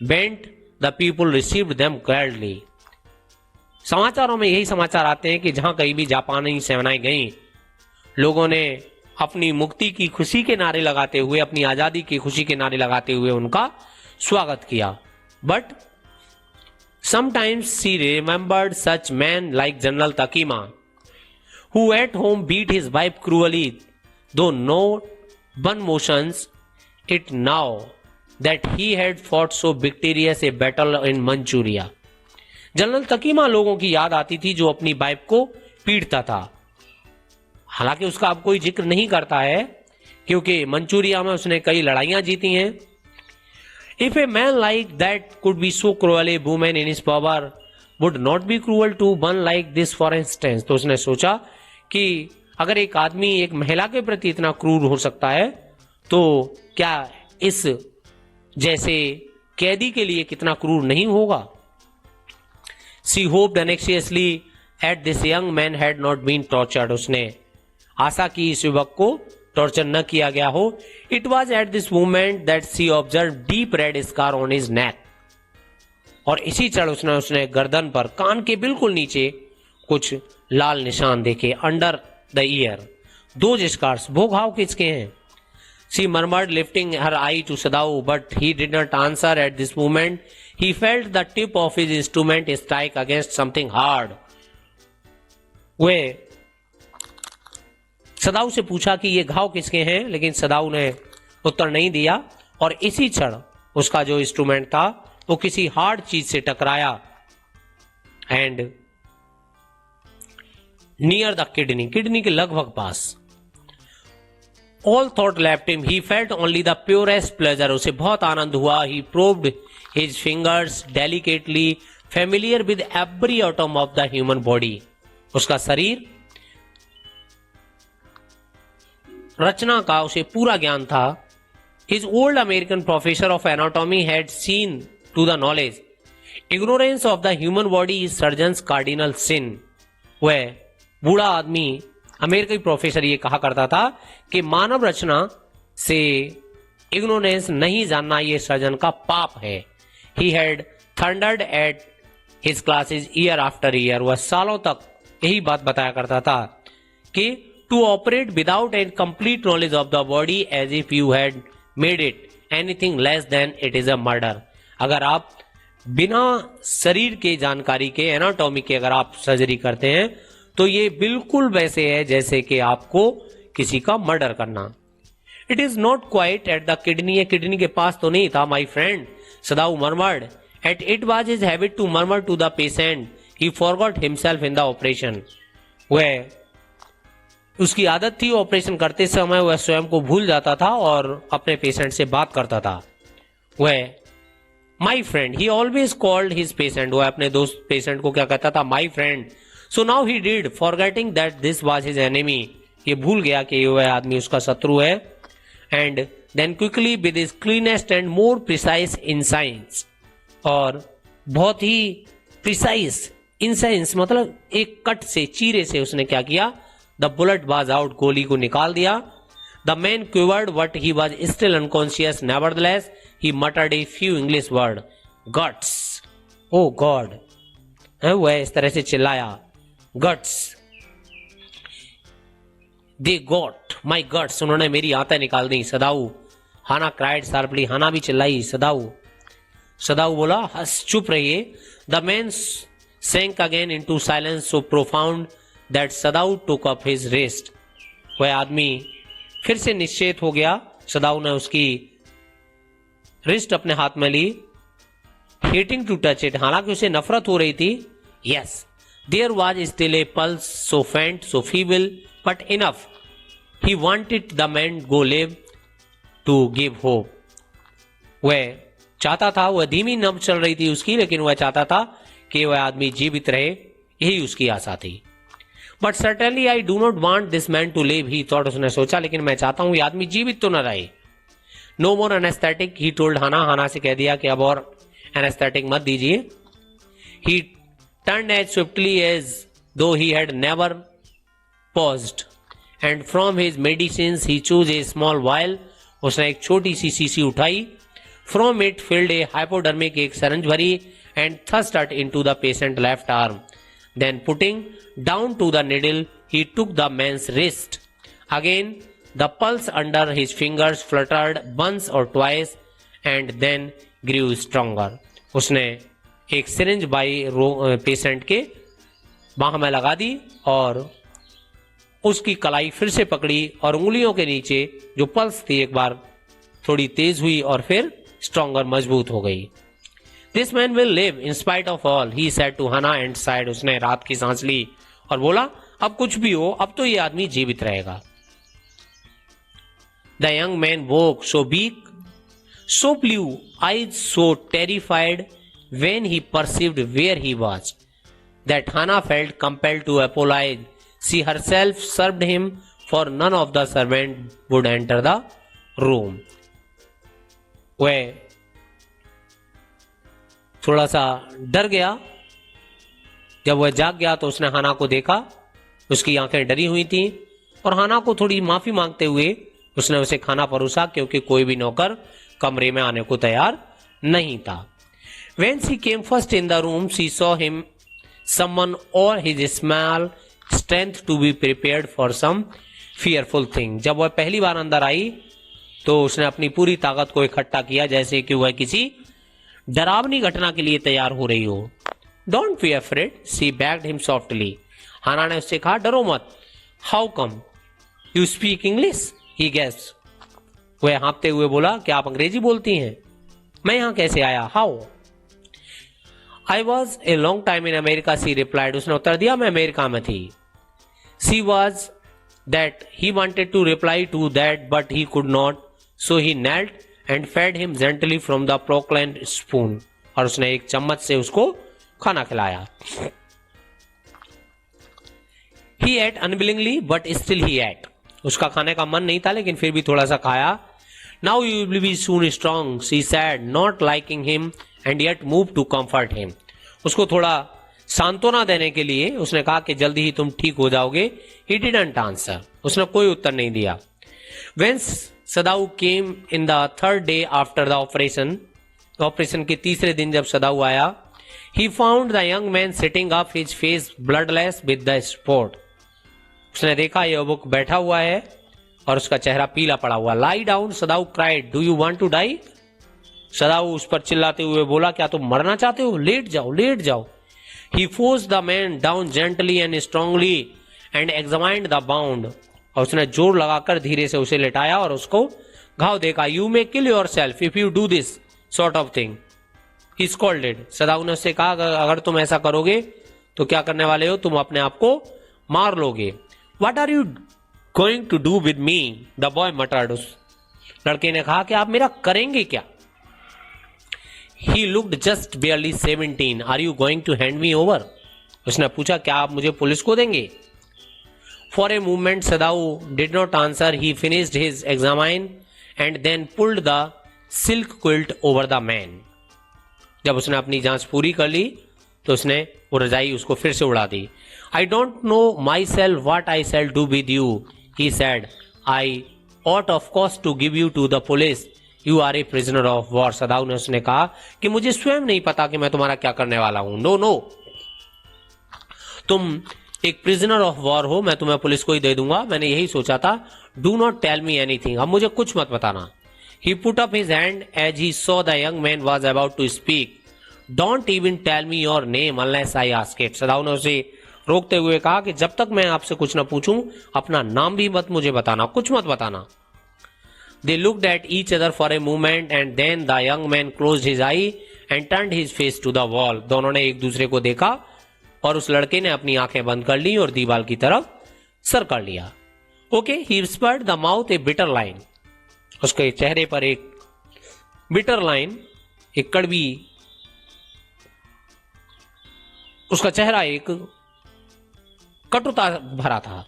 bent the people received them gladly. समाचारों में यही समाचार आते हैं कि जहां कहीं भी जापानी सेनाएं गईं, लोगों ने अपनी मुक्ति की खुशी के नारे लगाते हुए, अपनी आजादी की खुशी के नारे लगाते हुए उनका स्वागत किया। But sometimes she remembered such man like General Takima who at home beat his wife cruelly though no one motions it now that he had fought so victorious a battle in Manchuria। General Takima लोगों की याद आती थी जो अपनी wife को पीटता था। हालांकि उसका अब कोई जिक्र नहीं करता है क्योंकि मंचूरिया में उसने कई लड़ाइयां जीती हैं। If a man like that could be so cruel a woman in his power would not be cruel to one like this for instance. तो उसने सोचा कि अगर एक आदमी एक महिला के प्रति इतना क्रूर हो सकता है तो क्या इस जैसे कैदी के लिए कितना क्रूर नहीं होगा। She hoped anxiously that this young man had not been tortured. उसने आशा की इस युवक को टॉर्चर न किया गया हो। It was at this moment that she observe deep red scar on his neck. और इसी क्षण उसने गर्दन पर कान के बिल्कुल नीचे कुछ लाल निशान देखे। अंडर द ईयर दो स्कार्स, वो घाव किसके हैं। She murmured, lifting her eye to Sadao, but he did not answer at this moment. He felt the tip of his instrument strike against something hard. वे सदाऊ से पूछा कि ये घाव किसके हैं, लेकिन सदाऊ ने उत्तर नहीं दिया और इसी क्षण उसका जो इंस्ट्रूमेंट था वो किसी हार्ड चीज से टकराया एंड नियर द किडनी के लगभग पास। All thought left him. He felt only the purest pleasure. उसे बहुत आनंद हुआ. He probed his fingers delicately familiar with every atom of the human body. उसका शरीर रचना का उसे पूरा ज्ञान था. His old American professor of anatomy had seen to the knowledge. Ignorance of the human body is surgeon's cardinal sin. वह बूढ़ा आदमी अमेरिकी प्रोफेसर ये कहा करता था कि मानव रचना से इग्नोरेंस नहीं जानना ये सर्जन का पाप है. He had thundered at his classes year after year. वह सालों तक यही बात बताया करता था कि to operate without a complete knowledge of the body as if you had made it anything less than it is a murder. अगर आप बिना शरीर के जानकारी के एनाटॉमी के अगर आप सर्जरी करते हैं तो ये बिल्कुल वैसे है जैसे कि आपको किसी का मर्डर करना. It is not quite at the kidney. ये किडनी के पास तो नहीं था. My friend Sadao murmured at it was his habit to murmur to the patient he forgot himself in the operation. वह उसकी आदत थी ऑपरेशन करते समय वह स्वयं को भूल जाता था और अपने पेशेंट से बात करता था. वह my friend he always called his patient. वह अपने दोस्त पेशेंट को क्या कहता था? My friend. So now he did forgetting that this was his enemy. ये भूल गया कि वह आदमी उसका शत्रु है. And then quickly with his cleanest and more precise incisions. और बहुत ही प्रिसाइज इंसाइंस मतलब एक कट से चीरे से उसने क्या किया? The bullet was out. गोली को निकाल दिया. The man quivered but he was still unconscious. Nevertheless he muttered a few English word. Guts. Oh God. वह इस तरह से चिल्लाया. Guts. They got my guts. उन्होंने मेरी आंतें निकाल दी. सदाऊ. हाना cried sharply. हाना भी चिल्लाई. सदाऊ. सदाऊ बोला हस चुप रहिए. The man sank again into silence so profound that सदाऊ took up his rest. वह आदमी फिर से निश्चेत हो गया. सदाऊ ने उसकी रिस्ट अपने हाथ में ली. Hating to touch it. हालांकि उसे नफरत हो रही थी. Yes there was still a pulse so faint so feeble but enough. He wanted the man go live to give hope. वह चाहता था, वह धीमी नब्ज चल रही थी उसकी, लेकिन वह चाहता था कि वह आदमी जीवित रहे. यही उसकी आशा थी. But certainly I do not want this man to live. He thought. उसने सोचा लेकिन मैं चाहता हूं ये आदमी जीवित तो न रहे. No more anaesthetic he told Hana. Hana से कह दिया कि अब और एनेस्थेटिक मत दीजिए. He turned as swiftly as though he had never paused and from his medicines he choose a small vial. उसने एक छोटी सी शीशी उठाई. From it filled a hypodermic. एक सरंज भरी and thrust it into the patient left arm. Then putting down to the needle he took the mains wrist. Again the pulse under his fingers fluttered once or twice and then grew stronger. उसने एक syringe by patient के बाह में लगा दी और उसकी कलाई फिर से पकड़ी और उंगलियों के नीचे जो पल्स थी एक बार थोड़ी तेज हुई और फिर स्ट्रॉन्गर मजबूत हो गई. This man will live in spite of all, he said to Hannah and sighed. उसने रात की सांस ली और बोला अब कुछ भी हो अब तो ये आदमी जीवित रहेगा. The young man woke so weak, so blue, eyes so terrified when he perceived where he was, that Hannah felt compelled to apologize. She herself served him, for none of the servants would enter the room. वह थोड़ा सा डर गया. जब वह जाग गया तो उसने हाना को देखा. उसकी आंखें डरी हुई थी और हाना को थोड़ी माफी मांगते हुए उसने उसे खाना परोसा क्योंकि कोई भी नौकर कमरे में आने को तैयार नहीं था. When she came first in the room, she saw him summon all his small strength to be prepared for some fearful thing. जब वह पहली बार अंदर आई तो उसने अपनी पूरी ताकत को इकट्ठा किया जैसे कि वह किसी डरावनी घटना के लिए तैयार हो रही हो. Don't be afraid, she begged him softly. हाना ने उससे कहा डरो मत. How come? You speak English? He guessed. वह हाँपते हुए बोला क्या आप अंग्रेजी बोलती हैं? मैं यहां कैसे आया? How? I was a long time in America, she replied. उसने उत्तर दिया मैं अमेरिका में थी. She was that he wanted to reply to that but he could not, so he knelt and fed him gently from the porcelain spoon, और उसने एक चम्मच से उसको खाना खिलाया। He ate unwillingly, but still he ate. उसका खाने का मन नहीं था लेकिन फिर भी थोड़ा सा खाया। Now you will be soon strong, she said, not liking him and yet moved to comfort him. उसको थोड़ा सांत्वना देने के लिए उसने कहा कि जल्दी ही तुम ठीक हो जाओगे। He didn't answer. उसने कोई उत्तर नहीं दिया। When सदाऊ came in the third day after the operation, operation के तीसरे दिन जब सदाऊ आया, he found the young man sitting up, his face bloodless with the spot. उसने देखा ये युवक बैठा हुआ है और उसका चेहरा पीला पड़ा हुआ। Lie down, Sadao cried, do you want to die? Sadao उस पर चिल्लाते हुए बोला, क्या तुम मरना चाहते हो? लेट जाओ, लेट जाओ। He forced the man down gently and strongly and examined the bound, और उसने जोर लगाकर धीरे से उसे लेटाया और उसको घाव देखा। You may kill yourself if you do this sort of thing, he scolded. Sadao ने उससे कहा, अगर तुम ऐसा करोगे तो क्या करने वाले हो? तुम अपने आप को मार लोगे। What are you going to do with me? The boy muttered. उस लड़के ने कहा कि आप मेरा करेंगे क्या? He looked just barely 17. Are you going to hand me over? उसने पूछा, क्या आप मुझे पुलिस को देंगे? For a moment, Sadao did not answer. He finished his examine and then pulled the silk quilt over the man. जब उसने अपनी जांच पूरी कर ली तो उसने वो रजाई उसको फिर से उड़ा दी। I don't know myself what I shall do with you, he said. I ought of course to give you to the police. You are a prisoner of war. सदाऊ ने उसने कहा कि मुझे स्वयं नहीं पता कि मैं तुम्हारा क्या करने वाला हूं। नो नो, तुम एक प्रिजनर ऑफ वॉर हो, मैं तुम्हें पुलिस को ही दे दूंगा। मैंने यही सोचा था। Do not tell me anything, अब मुझे कुछ मत बताना। He put up his hand as he saw the young man was about to speak. Don't even tell me your name unless I ask it. सदाऊ ने उसे रोकते हुए कहा कि जब तक मैं आपसे कुछ न पूछूं अपना नाम भी मत मुझे बताना, कुछ मत बताना। They looked at each other for a moment and then the young man closed his eye and turned his face to the wall. दोनों ने एक दूसरे को देखा और उस लड़के ने अपनी आंखें बंद कर ली और दीवार की तरफ सर कर लिया। Okay, he whispered the mouth a bitter line. उसके चेहरे पर एक बिटर लाइन, एक कड़वी, उसका चेहरा एक कटुता भरा था।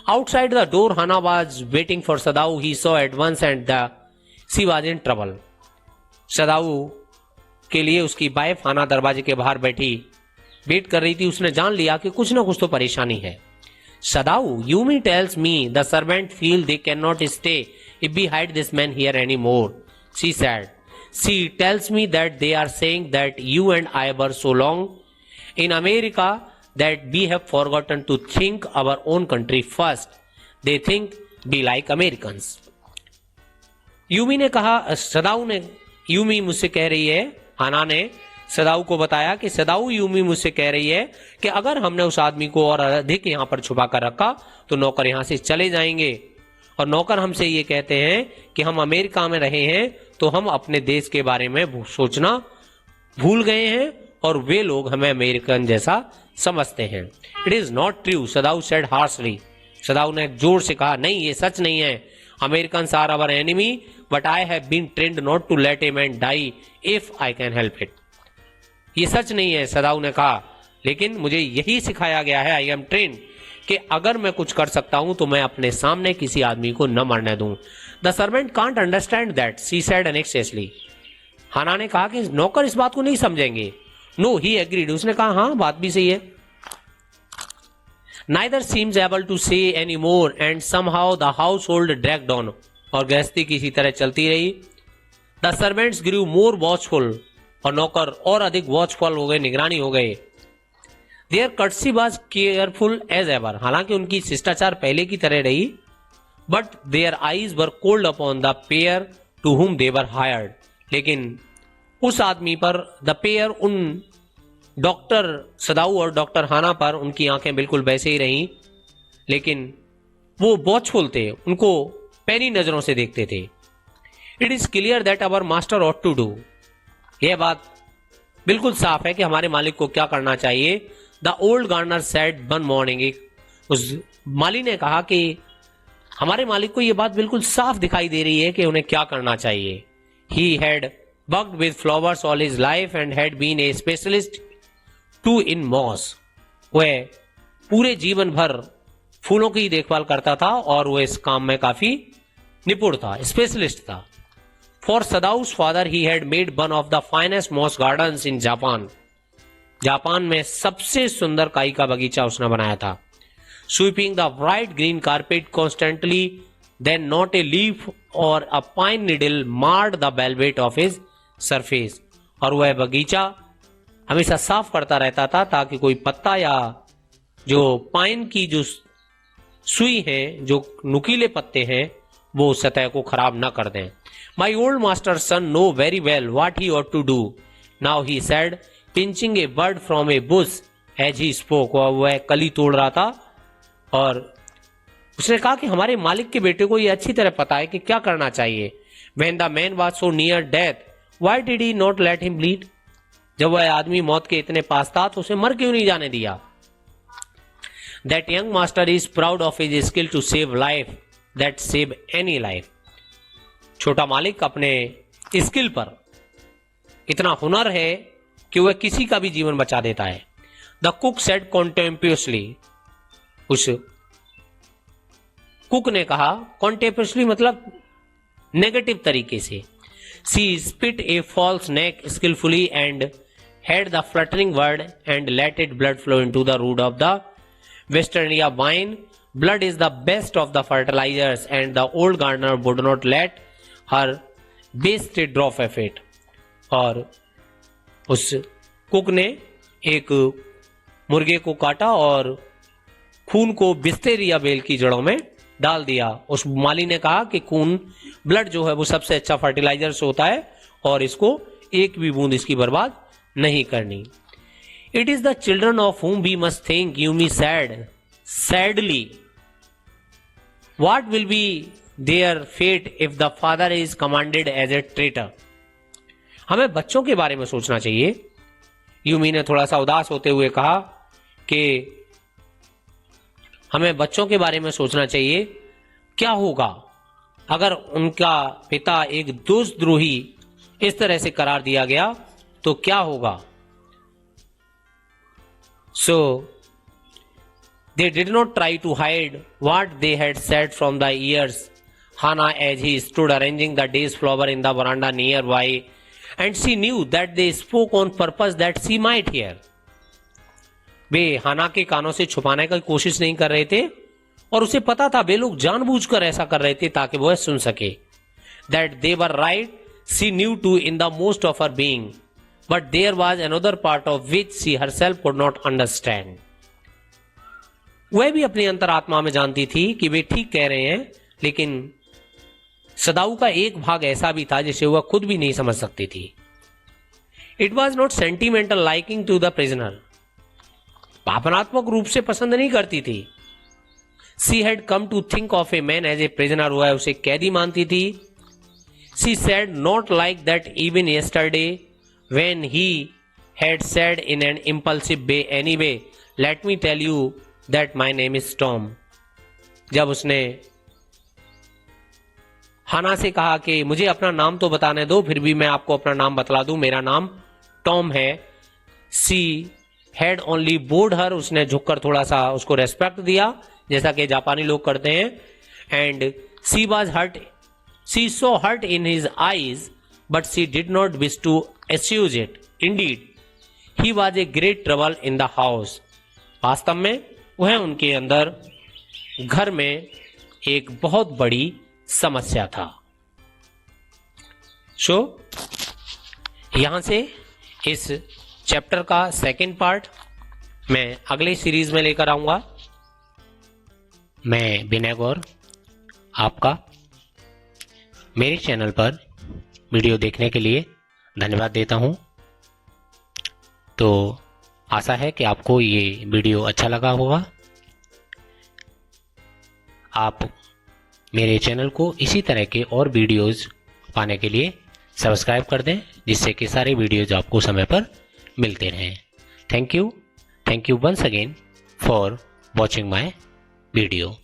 Outside the door Hana was waiting for Sadao. He saw at once and she was in trouble. Sadao के लिए उसकी वाइफ हाना दरवाजे के बाहर बैठी वेट कर रही थी। उसने जान लिया कि कुछ ना कुछ तो परेशानी है। Sadao, Yumi tells me the servant feel they can not stay if we hide this man here any more, she said. She tells me that they are saying that you and I were so long in America that we have forgotten to think our own country first. They think we like Americans. Yumi ने कहा, सदाऊ ने, Yumi मुझसे कह रही है, हाना ने सदाऊ को बताया कि सदाऊ, यूमी मुझसे कह रही है कि अगर हमने उस आदमी को और अधिक यहां पर छुपा कर रखा तो नौकर यहां से चले जाएंगे, और नौकर हमसे ये कहते हैं कि हम अमेरिका में रहे हैं तो हम अपने देश के बारे में सोचना भूल गए हैं और वे लोग हमें अमेरिकन जैसा समझते हैं। It is not true, Sadao said harshly. Sadao ने जोर से कहा, नहीं, ये सच नहीं है। American are our enemy but I have been trained not to let a man die if I can help it. ये सच नहीं है, सदाऊ ने कहा, लेकिन मुझे यही सिखाया गया है, आई एम ट्रेन्ड, कि अगर मैं कुछ कर सकता हूं तो मैं अपने सामने किसी आदमी को न मरने दूं। The servant can't understand that, she said anxiously. Hana ने कहा कि नौकर इस बात को नहीं समझेंगे। नो, ही एग्रीड, उसने कहा हाँ, बात भी सही है। Neither seems able to say any more and somehow the household dragged on, और गृहस्थी किसी तरह चलती रही। The servants grew more watchful, और नौकर और अधिक watchful हो गए, निगरानी हो गए। Their courtesy was careful as ever, हालांकि उनकी शिष्टाचार पहले की तरह रही, but their eyes were cold upon the pair to whom they were hired. लेकिन उस आदमी पर, द पेयर, उन डॉक्टर सदाऊ और डॉक्टर हाना पर उनकी आंखें बिल्कुल वैसे ही रहीं, लेकिन वो वॉचफुल थे, उनको पैनी नजरों से देखते थे। It is clear that our master ought to do, यह बात बिल्कुल साफ है कि हमारे मालिक को क्या करना चाहिए। The old gardener said one morning, उस माली ने कहा कि हमारे मालिक को यह बात बिल्कुल साफ दिखाई दे रही है कि उन्हें क्या करना चाहिए। He had worked with flowers all his life and had been a specialist too in moss. वह पूरे जीवन भर फूलों की देखभाल करता था और वह इस काम में काफी निपुण था, स्पेशलिस्ट था. For Sadau's father, he had made one of the finest moss gardens in Japan. Japan में सबसे सुंदर काई का बगीचा उसने बनाया था. Sweeping the bright green carpet constantly, then not a leaf or a pine needle marred the velvet of his surface. और वह बगीचा हमेशा साफ करता रहता था ताकि कोई पत्ता या जो पाइन की जो सुई है, जो नुकीले पत्ते हैं, वो सतह को खराब ना कर दें. My old master son know very well what he ought to do. Now he said, pinching a bud from a bush as he spoke. वह कली तोड़ रहा था और उसने कहा कि हमारे मालिक के बेटे को यह अच्छी तरह पता है कि क्या करना चाहिए. When the man was so near death, why did he not let him bleed? जब वह आदमी मौत के इतने पास था तो उसे मर क्यों नहीं जाने दिया. That young master is proud of his skill to save life that save any life. छोटा मालिक अपने स्किल पर इतना हुनर है कि वह किसी का भी जीवन बचा देता है. The cook said contemptuously. उस कुक ने कहा, contemptuously मतलब नेगेटिव तरीके से. She spit a false neck skillfully and had the fluttering word and let it blood flow into the root of the Westernia vine. Blood is the best of the fertilizers and the old gardener would not let her waste a drop of it. और उस cook ने एक मुर्गे को काटा और खून को विस्तेरिया बेल की जड़ों में डाल दिया. उस माली ने कहा कि खून, ब्लड जो है वो सबसे अच्छा फर्टिलाइजर होता है और इसको एक भी बूंद इसकी बर्बाद नहीं करनी. It is the children of whom we must think, Yumi said sadly. What will be their fate if the father is commanded as a traitor? हमें बच्चों के बारे में सोचना चाहिए. यूमी ने थोड़ा सा उदास होते हुए कहा कि हमें बच्चों के बारे में सोचना चाहिए. क्या होगा अगर उनका पिता एक दोषद्रोही इस तरह से करार दिया गया तो क्या होगा. So they did not try to hide what they had said from the ears. Hana, as he stood arranging the day's flower in the veranda nearby, and she knew that they spoke on purpose that she might hear. वे हाना के कानों से छुपाने की कोशिश नहीं कर रहे थे और उसे पता था वे लोग जानबूझकर ऐसा कर रहे थे ताकि वह सुन सके. That they were right, she knew too in the most of her being. But there was another part of which she herself could not understand. वह भी अपनी अंतरात्मा में जानती थी कि वे ठीक कह रहे हैं, लेकिन सदाऊ का एक भाग ऐसा भी था जिसे वह खुद भी नहीं समझ सकती थी. It was not sentimental liking to the prisoner. भावनात्मक रूप से पसंद नहीं करती थी. She had come to think of a man as a prisoner. वह उसे कैदी मानती थी. She said not like that even yesterday when he had said in an impulsive way, anyway, let me tell you that my name is Tom. जब उसने हाना से कहा कि मुझे अपना नाम तो बताने दो, फिर भी मैं आपको अपना नाम बतला दूं, मेरा नाम टॉम है. She had only bowed her. उसने झुककर थोड़ा सा उसको रेस्पेक्ट दिया जैसा कि जापानी लोग करते हैं. And she was hurt. She saw hurt in his eyes, but she did not wish to assuage it. Indeed, he was a great trouble in the house. वास्तव में वह उनके अंदर घर में एक बहुत बड़ी समस्या था. सो यहां से इस चैप्टर का सेकंड पार्ट मैं अगले सीरीज में लेकर आऊंगा. मैं विनय गौर आपका मेरे चैनल पर वीडियो देखने के लिए धन्यवाद देता हूं. तो आशा है कि आपको ये वीडियो अच्छा लगा होगा. आप मेरे चैनल को इसी तरह के और वीडियोस पाने के लिए सब्सक्राइब कर दें, जिससे कि सारे वीडियोज आपको समय पर मिलते रहें. Thank you once again for watching my video.